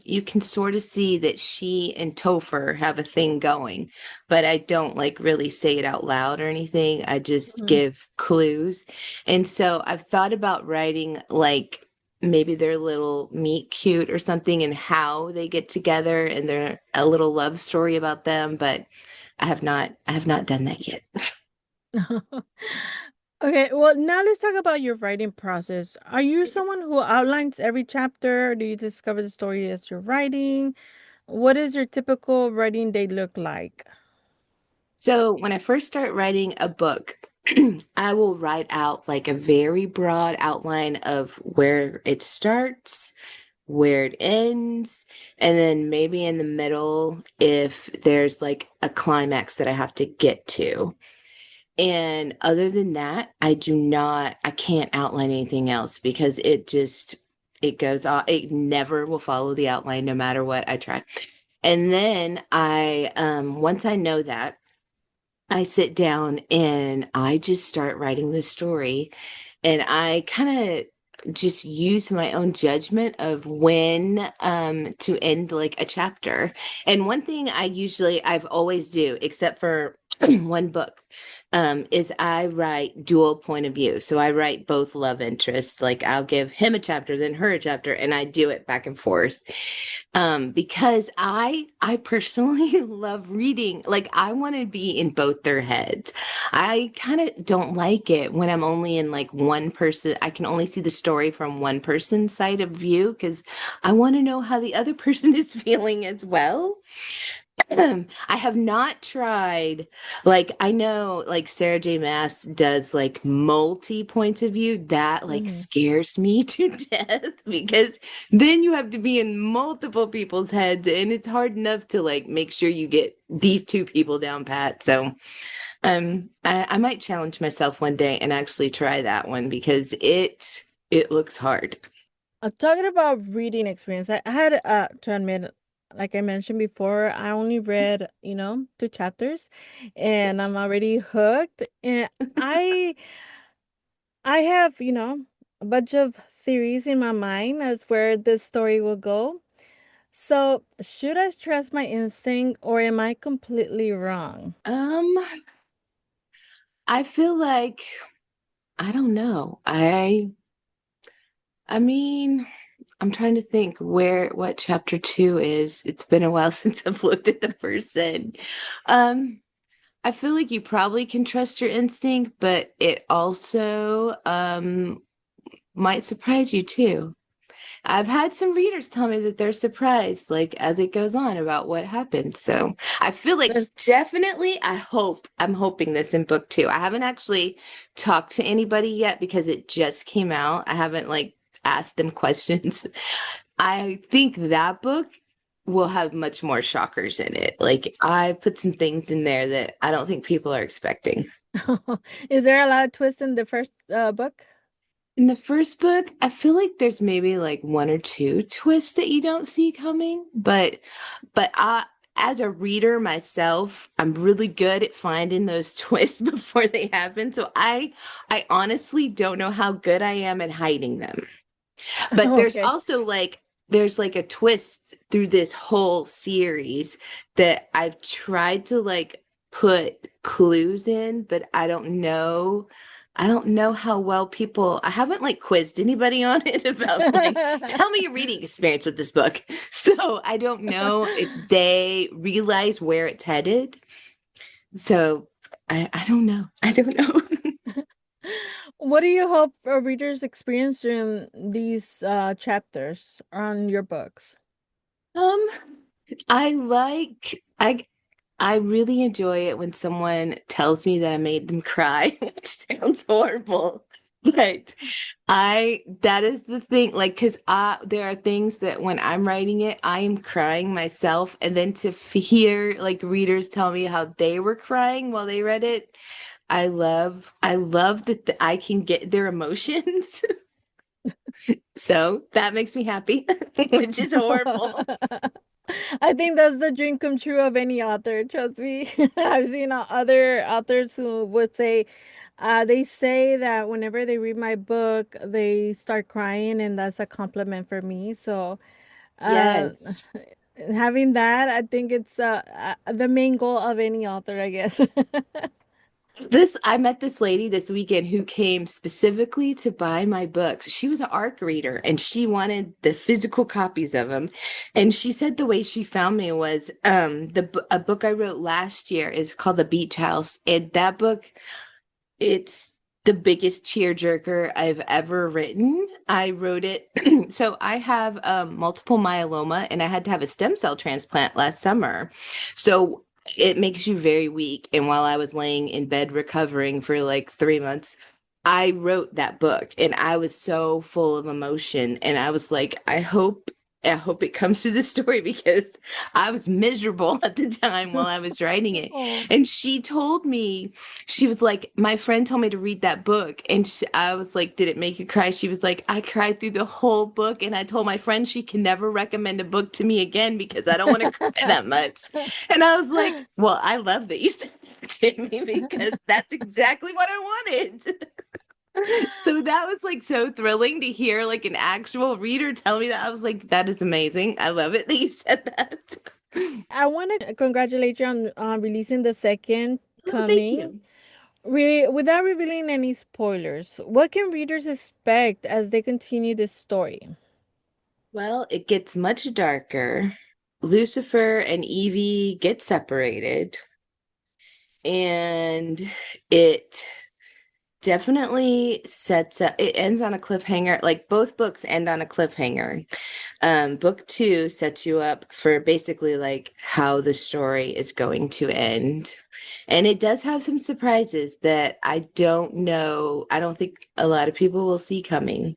you can sort of see that she and Topher have a thing going, but I don't like really say it out loud or anything. I just Mhm. give clues. And so I've thought about writing like maybe their little meet cute or something and how they get together and their a little love story about them, but I have not done that yet. Okay, well, now let's talk about your writing process. Are you someone who outlines every chapter? Or do you discover the story as you're writing? What does your typical writing day look like? So when I first start writing a book, I will write out like a very broad outline of where it starts, where it ends, and then maybe in the middle if there's like a climax that I have to get to. And other than that, I can't outline anything else because it goes off, it never will follow the outline no matter what I try. And then once I know that, I sit down and I just start writing the story. And I kind of just use my own judgment of when to end like a chapter. And one thing I've always do, except for one book, is I write dual point of view. So I write both love interests. Like I'll give him a chapter, then her a chapter, and I do it back and forth. Because I personally love reading. Like I want to be in both their heads. I kind of don't like it when I'm only in like one person. I can only see the story from one person's side of view because I want to know how the other person is feeling as well. I have not tried, like, I know, like, Sarah J. Maas does, like, multi points of view. That, like, Mhm. scares me to death because then you have to be in multiple people's heads, and it's hard enough to, like, make sure you get these two people down pat. So, I might challenge myself one day and actually try that one because it looks hard. Talking about reading experience, I had to admit, like I mentioned before, I only read, 2 chapters, and I'm Yes. already hooked. And I I have, a bunch of theories in my mind as where this story will go. So, should I trust my instinct or am I completely wrong? Um, I feel like I don't know. I mean, I'm trying to think what chapter two is. It's been a while since I've looked at the first set. Um, I feel like you probably can trust your instinct, but it also might surprise you too. I've had some readers tell me that they're surprised, like as it goes on about what happened. So I feel like There's definitely, I'm hoping this in book two. I haven't actually talked to anybody yet because it just came out. I haven't like asked them questions. I think that book will have much more shockers in it. Like I put some things in there that I don't think people are expecting. Is there a lot of twists in the first book? In the first book, I feel like there's maybe like one or two twists that you don't see coming, but I as a reader myself, I'm really good at finding those twists before they happen. So I honestly don't know how good I am at hiding them. But Okay. there's like a twist through this whole series that I've tried to like put clues in, but I don't know how well people I haven't like quizzed anybody on it about like tell me your reading experience with this book. So I don't know if they realize where it's headed. So I don't know. I don't know. What do you hope readers experience during these chapters on your books? Um I like I really enjoy it when someone tells me that I made them cry, which sounds horrible. But that is the thing, like, because there are things that when I'm writing it, I am crying myself. And then to hear like readers tell me how they were crying while they read it, I love that I can get their emotions. So that makes me happy, which is horrible. I think that's the dream come true of any author. Trust me. I've seen other authors who would say, they say that whenever they read my book, they start crying, and that's a compliment for me. So, uh, Yes. having that, I think it's the main goal of any author, I guess. I met this lady this weekend who came specifically to buy my books. She was an ARC reader and she wanted the physical copies of them. And she said the way she found me was a book I wrote last year is called The Beach House. And that book, it's the biggest tearjerker I've ever written. I wrote it. So I have multiple myeloma and I had to have a stem cell transplant last summer. So it makes you very weak. And while I was laying in bed recovering for like 3 months, I wrote that book and I was so full of emotion. And I was like, I hope it comes to the story because I was miserable at the time while I was writing it. Oh. And she told me, she was like, my friend told me to read that book. And I was like, did it make you cry? She was like, I cried through the whole book. And I told my friend she can never recommend a book to me again because I don't want to cry that much. And I was like, well, I love these, Jamie, because that's exactly what I wanted. So that was like so thrilling to hear like an actual reader tell me that. I was like, that is amazing. I love it that you said that. I want to congratulate you on releasing the second Oh, thank coming. you. Without revealing any spoilers, what can readers expect as they continue this story? Well, it gets much darker. Lucifer and Evie get separated, and it definitely sets up, it ends on a cliffhanger. Like both books end on a cliffhanger. Book two sets you up for basically like how the story is going to end. And it does have some surprises that I don't know. I don't think a lot of people will see coming.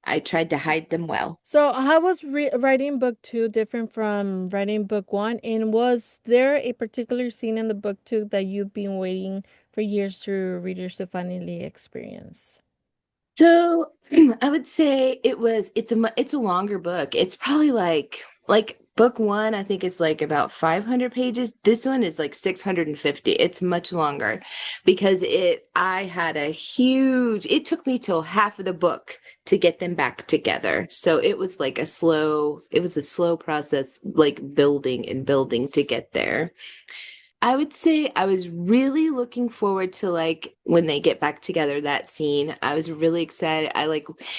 I tried to hide them well. So, how was writing book two different from writing book one? And was there a particular scene in the book two that you've been waiting for years for readers to finally experience? So I would say it's a longer book. It's probably like book one, I think is like about 500 pages. This one is like 650. It's much longer because I had it took me till half of the book to get them back together. So it was a slow process, like building and building to get there. I would say I was really looking forward to like when they get back together, that scene. I was really excited.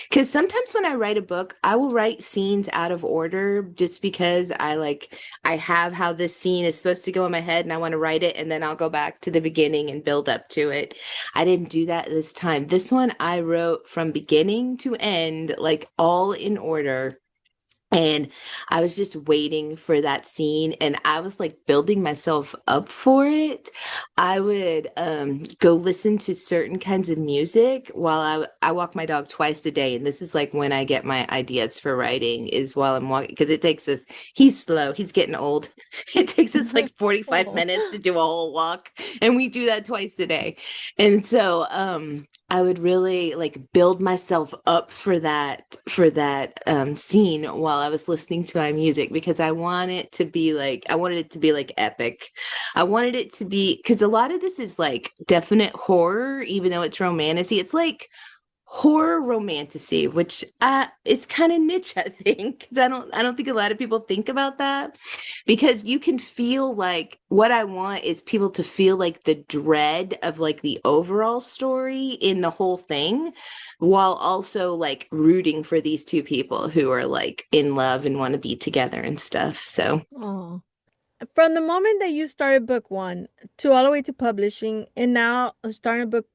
Because sometimes when I write a book, I will write scenes out of order just because I have how this scene is supposed to go in my head and I want to write it and then I'll go back to the beginning and build up to it. I didn't do that this time. This one I wrote from beginning to end, like all in order. And I was just waiting for that scene and I was like building myself up for it. I would go listen to certain kinds of music while I walk my dog twice a day. And this is like when I get my ideas for writing is while I'm walking because he's slow, he's getting old. It takes us like 45 Oh. minutes to do a whole walk. And we do that twice a day. And so I would really like build myself up for that scene while I was listening to my music because I wanted it to be like epic. I wanted it to be because a lot of this is like definite horror, even though it's romantasy. It's like horror romantasy, which it's kind of niche, I think. 'Cause I don't think a lot of people think about that because you can feel like what I want is people to feel like the dread of like the overall story in the whole thing, while also like rooting for these two people who are like in love and want to be together and stuff. So Oh. From the moment that you started book one to all the way to publishing, and now starting book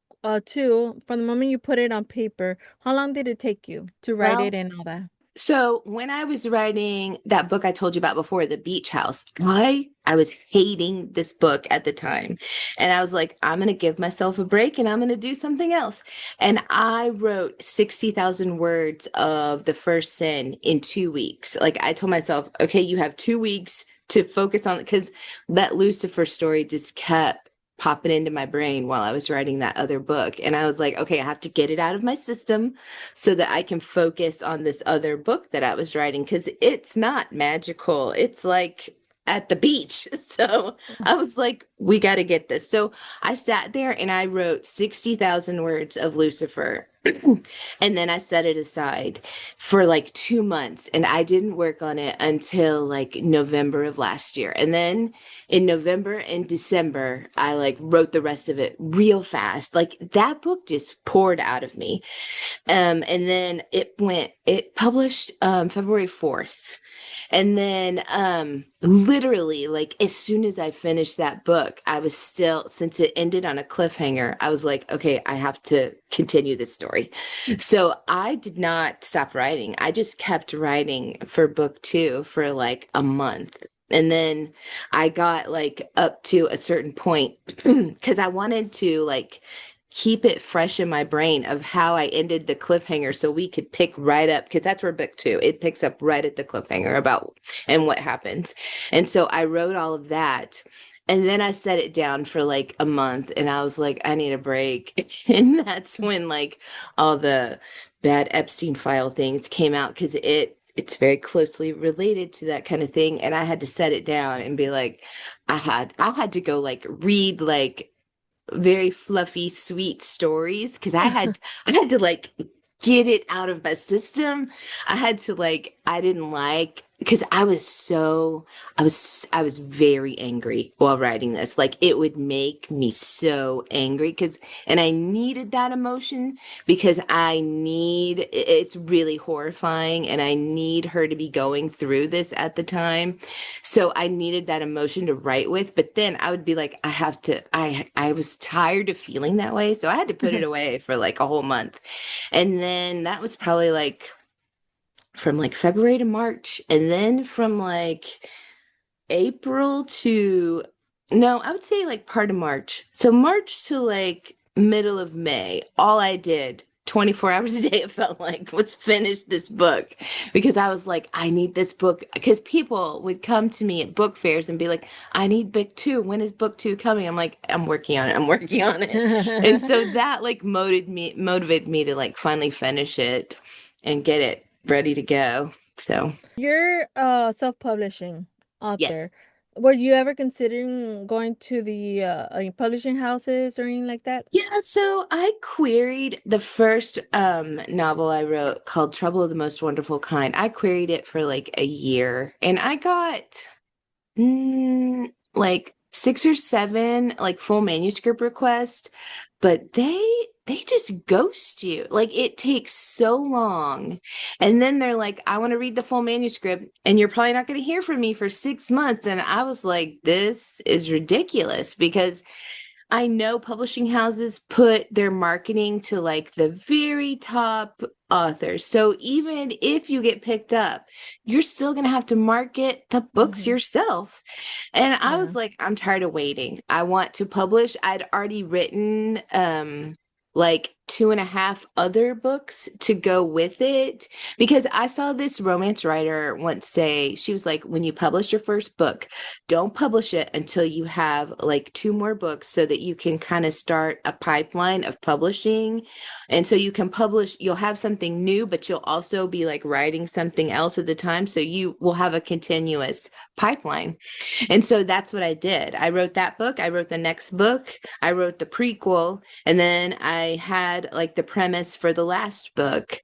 two, from the moment you put it on paper, how long did it take you to write it well, and all that? so when I was writing that book I told you about before, The Beach House, I was hating this book at the time. And I was like, I'm going to give myself a break and I'm going to do something else. And I wrote 60,000 words of The First Sin in 2 weeks. Like I told myself, okay, you have 2 weeks to focus on it because that Lucifer story just kept popping into my brain while I was writing that other book. And I was like, okay, I have to get it out of my system so that I can focus on this other book that I was writing because it's not magical. It's like at the beach. So I was like, we got to get this. So I sat there and I wrote 60,000 words of Lucifer And then I set it aside for like 2 months and I didn't work on it until like November of last year. And then in November and December, I like wrote the rest of it real fast. Like that book just poured out of me. And then it published February 4th. And then literally like as soon as I finished that book, I was still, since it ended on a cliffhanger, I was like, okay, I have to continue this story. So I did not stop writing. I just kept writing for book two for like a month. And then I got like up to a certain point because I wanted to like keep it fresh in my brain of how I ended the cliffhanger so we could pick right up because that's where book two, it picks up right at the cliffhanger about and what happens. And so I wrote all of that. And then I set it down for like a month and I was like, I need a break. And that's when like all the bad Epstein file things came out because it's very closely related to that kind of thing. And I had to set it down and be like, I had to go like read like very fluffy, sweet stories because I had to like get it out of my system. I had to like I didn't like because I was very angry while writing this. Like it would make me so angry because and I needed that emotion because it's really horrifying and I need her to be going through this at the time. So I needed that emotion to write with, but then I would be like, I was tired of feeling that way. So I had to put it away for like a whole month. And then that was probably like from like February to March. And then from like April to, no, I would say like part of March. So March to like middle of May, all I did 24 hours a day, it felt like, was finish this book because I was like, I need this book. Because people would come to me at book fairs and be like, I need book two. When is book two coming? I'm like, I'm working on it. I'm working on it. And so that like motivated me to like finally finish it and get it ready to go. So, You're self-publishing yes. author. Were you ever considering going to the publishing houses or anything like that? Yeah, so I queried the first novel I wrote called Trouble of the Most Wonderful Kind. I queried it for like a year and I got like six or seven like full manuscript requests, but they just ghost you. Like it takes so long. And then they're like, I want to read the full manuscript and you're probably not going to hear from me for 6 months. And I was like, this is ridiculous because I know publishing houses put their marketing to like the very top authors. So even if you get picked up, you're still going to have to market the books Hmm. yourself. And I Yeah. was like, I'm tired of waiting. I want to publish. I'd already written like two and a half other books to go with it because I saw this romance writer once say, she was like, when you publish your first book, don't publish it until you have like two more books so that you can kind of start a pipeline of publishing. And so you can publish, you'll have something new, but you'll also be like writing something else at the time. So you will have a continuous pipeline. And so that's what I did. I wrote that book. I wrote the next book. I wrote the prequel. And then I had like the premise for the last book.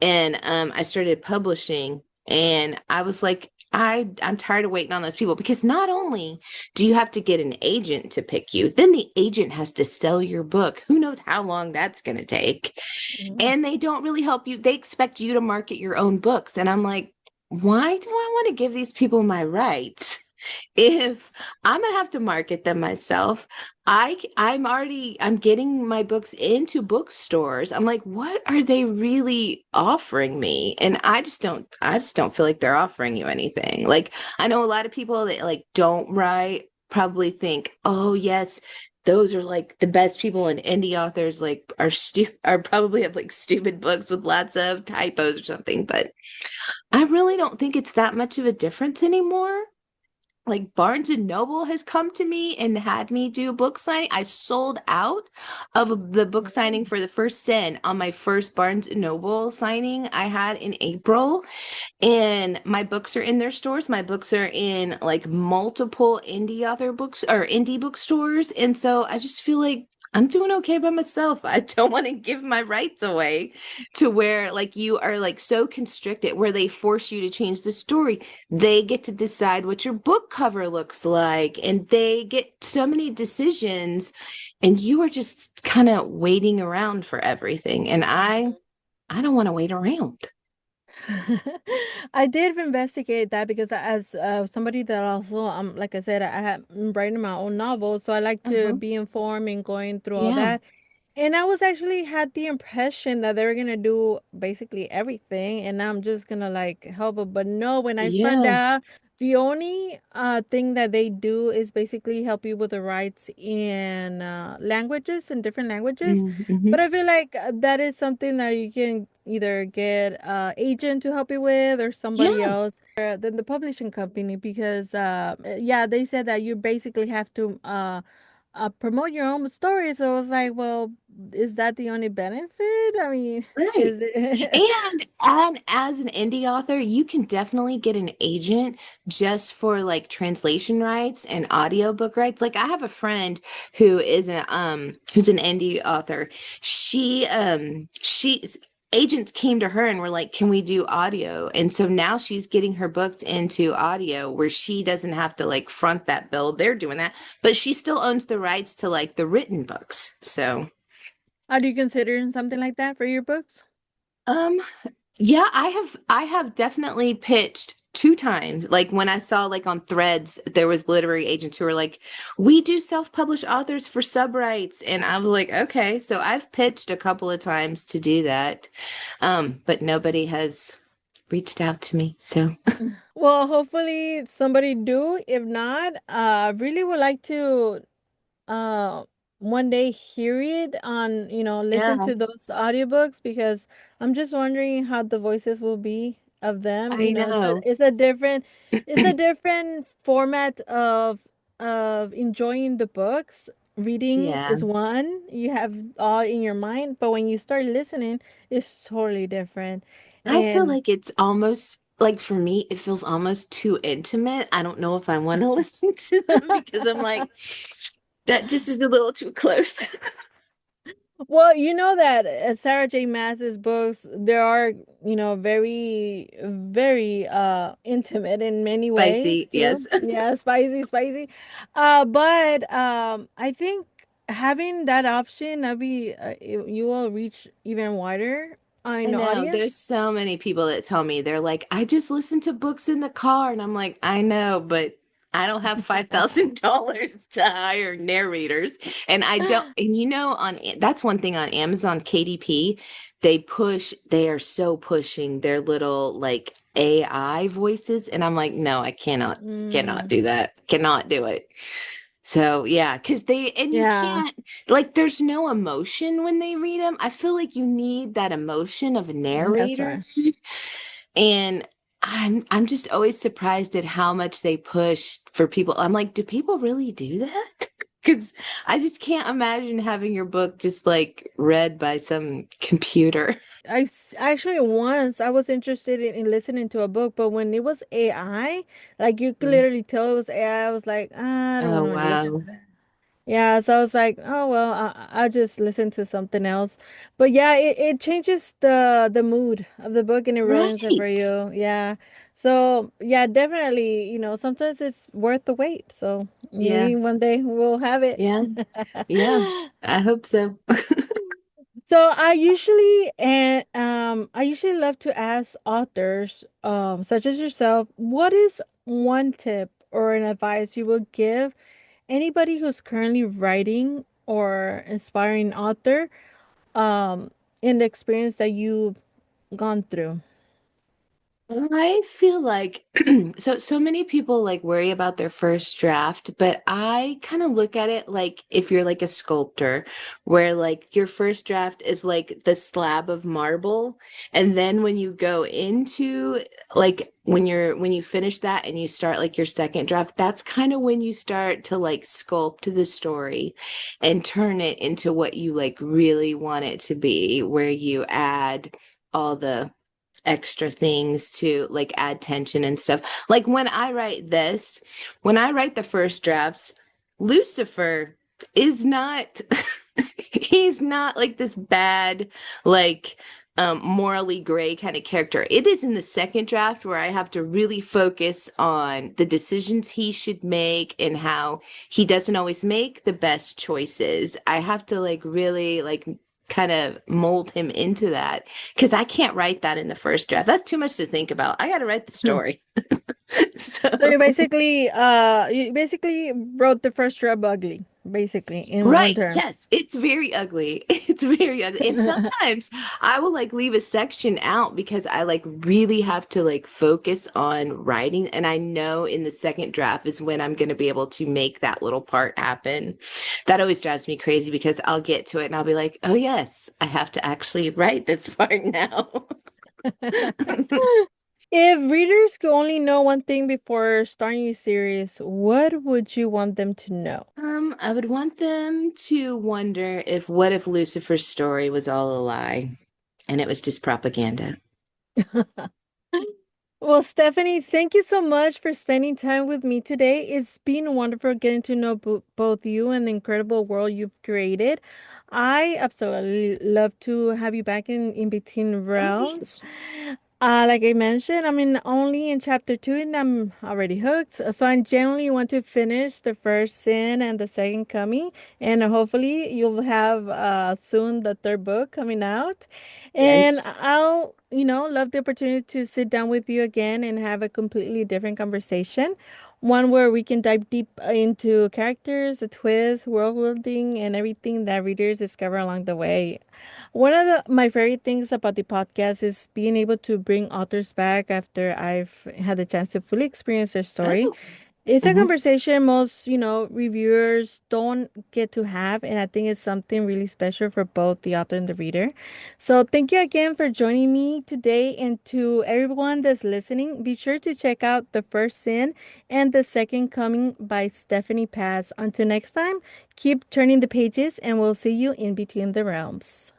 And I started publishing. And I was like, I'm tired of waiting on those people because not only do you have to get an agent to pick you, then the agent has to sell your book. Who knows how long that's going to take? Mm. And they don't really help you. They expect you to market your own books. And I'm like, why do I want to give these people my rights? If I'm gonna have to market them myself, I'm getting my books into bookstores. I'm like, what are they really offering me? And I just don't feel like they're offering you anything. Like I know a lot of people that like don't write probably think, oh yes, those are like the best people and indie authors like are probably have like stupid books with lots of typos or something, but I really don't think it's that much of a difference anymore. Like Barnes and Noble has come to me and had me do book signing. I sold out of the book signing Mm. for the first sin on my first Barnes and Noble signing I had in April. And my books are in their stores. My books are in like multiple indie author books or indie bookstores. And so I just feel like I'm doing okay by myself. I don't want to give my rights away to where like you are like so constricted where they force you to change the story. They get to decide what your book cover looks like and they get so many decisions and you are just kind of waiting around for everything. And I don't want to wait around. I did investigate that because as somebody that also, like I said, I'm writing my own novel, so I like to Uh-huh. be informed and going through all Yeah. that. And I was actually had the impression that they were gonna do basically everything, and I'm just gonna like help it. But no, when I found Yeah. out the only thing that they do is basically help you with the rights in languages and different languages. Mm-hmm. But I feel like that is something that you can either get agent to help you with or somebody Yeah. else than the publishing company because yeah, they said that you basically have to promote your own story. So I was like, well, is that the only benefit? I mean, Right. is it? And as an indie author, you can definitely get an agent just for like translation rights and audiobook rights. Like I have a friend who's an indie author. She's agents came to her and were like, "Can we do audio?" And so now she's getting her booked into audio where she doesn't have to like front that bill. They're doing that, but she still owns the rights to like the written books. So, Are you considering something like that for your books? um yeah, I have definitely pitched two times. Like when I saw like on Threads, there was literary agents who were like, "We do self-published authors for sub rights." And I was like, "Okay." So I've pitched a couple of times to do that. But nobody has reached out to me. So Well, hopefully somebody do. If not, I really would like to uh one day hear it on, listen yeah, to those audiobooks because I'm just wondering how the voices will be of them. I know. It's a different format of enjoying the books. Reading Yeah. is one, you have all in your mind, but when you start listening, it's totally different. I feel And like it's almost like for me, it feels almost too intimate. I don't know if I want to listen to them because I'm like, that just is a little too close. well, you know that Sarah J. Maas's books, there are, very, very intimate in many ways Spicy, too. yes. Yeah, spicy, spicy. But I think having that option, you will reach even wider I in the know audience. there's so many people that tell me they're like, I just listen to books in the car. And I'm like, I know, but I don't have $5,000 to hire narrators. And I don't, and that's one thing on Amazon KDP, they are so pushing their little like AI voices. And I'm like, no, I cannot Mm, do that. Cannot do it. So yeah, because you yeah, can't like there's no emotion when they read them. I feel like you need that emotion of a that's narrator. right. And I'm just always surprised at how much they push for people. I'm like, do people really do that? Because I just can't imagine having your book just like read by some computer. Actually once I was interested in listening to a book, but when it was AI, like you could Mm. literally tell it was AI. I was like, "Ah, I don't Oh want to listen to wow. that." Yeah, so I was like, oh well, I'll just listen to something else. But yeah, it changes the mood of the book and it ruins it for Right. you. Yeah. So yeah, definitely, sometimes it's worth the wait. So Yeah. maybe one day we'll have it. Yeah. Yeah. I hope so. So I usually love to ask authors, such as yourself, what is one tip or an advice you would give anybody who's currently writing or inspiring author, in the experience that you've gone through? I feel like so many people like worry about their first draft, but I kind of look at it like if you're like a sculptor where like your first draft is like the slab of marble and then when you go into like when you finish that and you start like your second draft, that's kind of when you start to like sculpt the story and turn it into what you like really want it to be, where you add all the extra things to like add tension and stuff. Like when I write the first drafts, Lucifer. is not he's not like this bad, like morally gray kind of character. It is in the second draft where I have to really focus on the decisions he should make and how he doesn't always make the best choices. I have to like really like kind of mold him into that because I can't write that in the first draft. That's too much to think about. I got to write the story. So So you basically wrote the first shrub ugly, basically, in one right. term. Yes. It's very ugly. It's very ugly. And sometimes I will like leave a section out because I like really have to like focus on writing. And I know in the second draft is when I'm going to be able to make that little part happen. That always drives me crazy because I'll get to it and I'll be like, oh, yes, I have to actually write this part now. If readers could only know one thing before starting your series, what would you want them to know? I would want them to wonder if what if Lucifer's story was all a lie and it was just propaganda. Well, Stephanie, thank you so much for spending time with me today. It's been wonderful getting to know both you and the incredible world you've created. I absolutely love to have you back in Between Oh, Realms. yes. Like I mentioned, I'm only in chapter two and I'm already hooked. So I genuinely want to finish the first sin and the second coming. And hopefully you'll have soon the third book coming out. And Yes. I'll, love the opportunity to sit down with you again and have a completely different conversation. One where we can dive deep into characters, the twists, world building, and everything that readers discover along the way. One of my favorite things about the podcast is being able to bring authors back after I've had the chance to fully experience their story. Oh. It's a Mhm. conversation most, reviewers don't get to have, and I think it's something really special for both the author and the reader. So thank you again for joining me today, and to everyone that's listening, be sure to check out The First Sin and The Second Coming by Stephanie Paz. Until next time, keep turning the pages, and we'll see you in Between the Realms.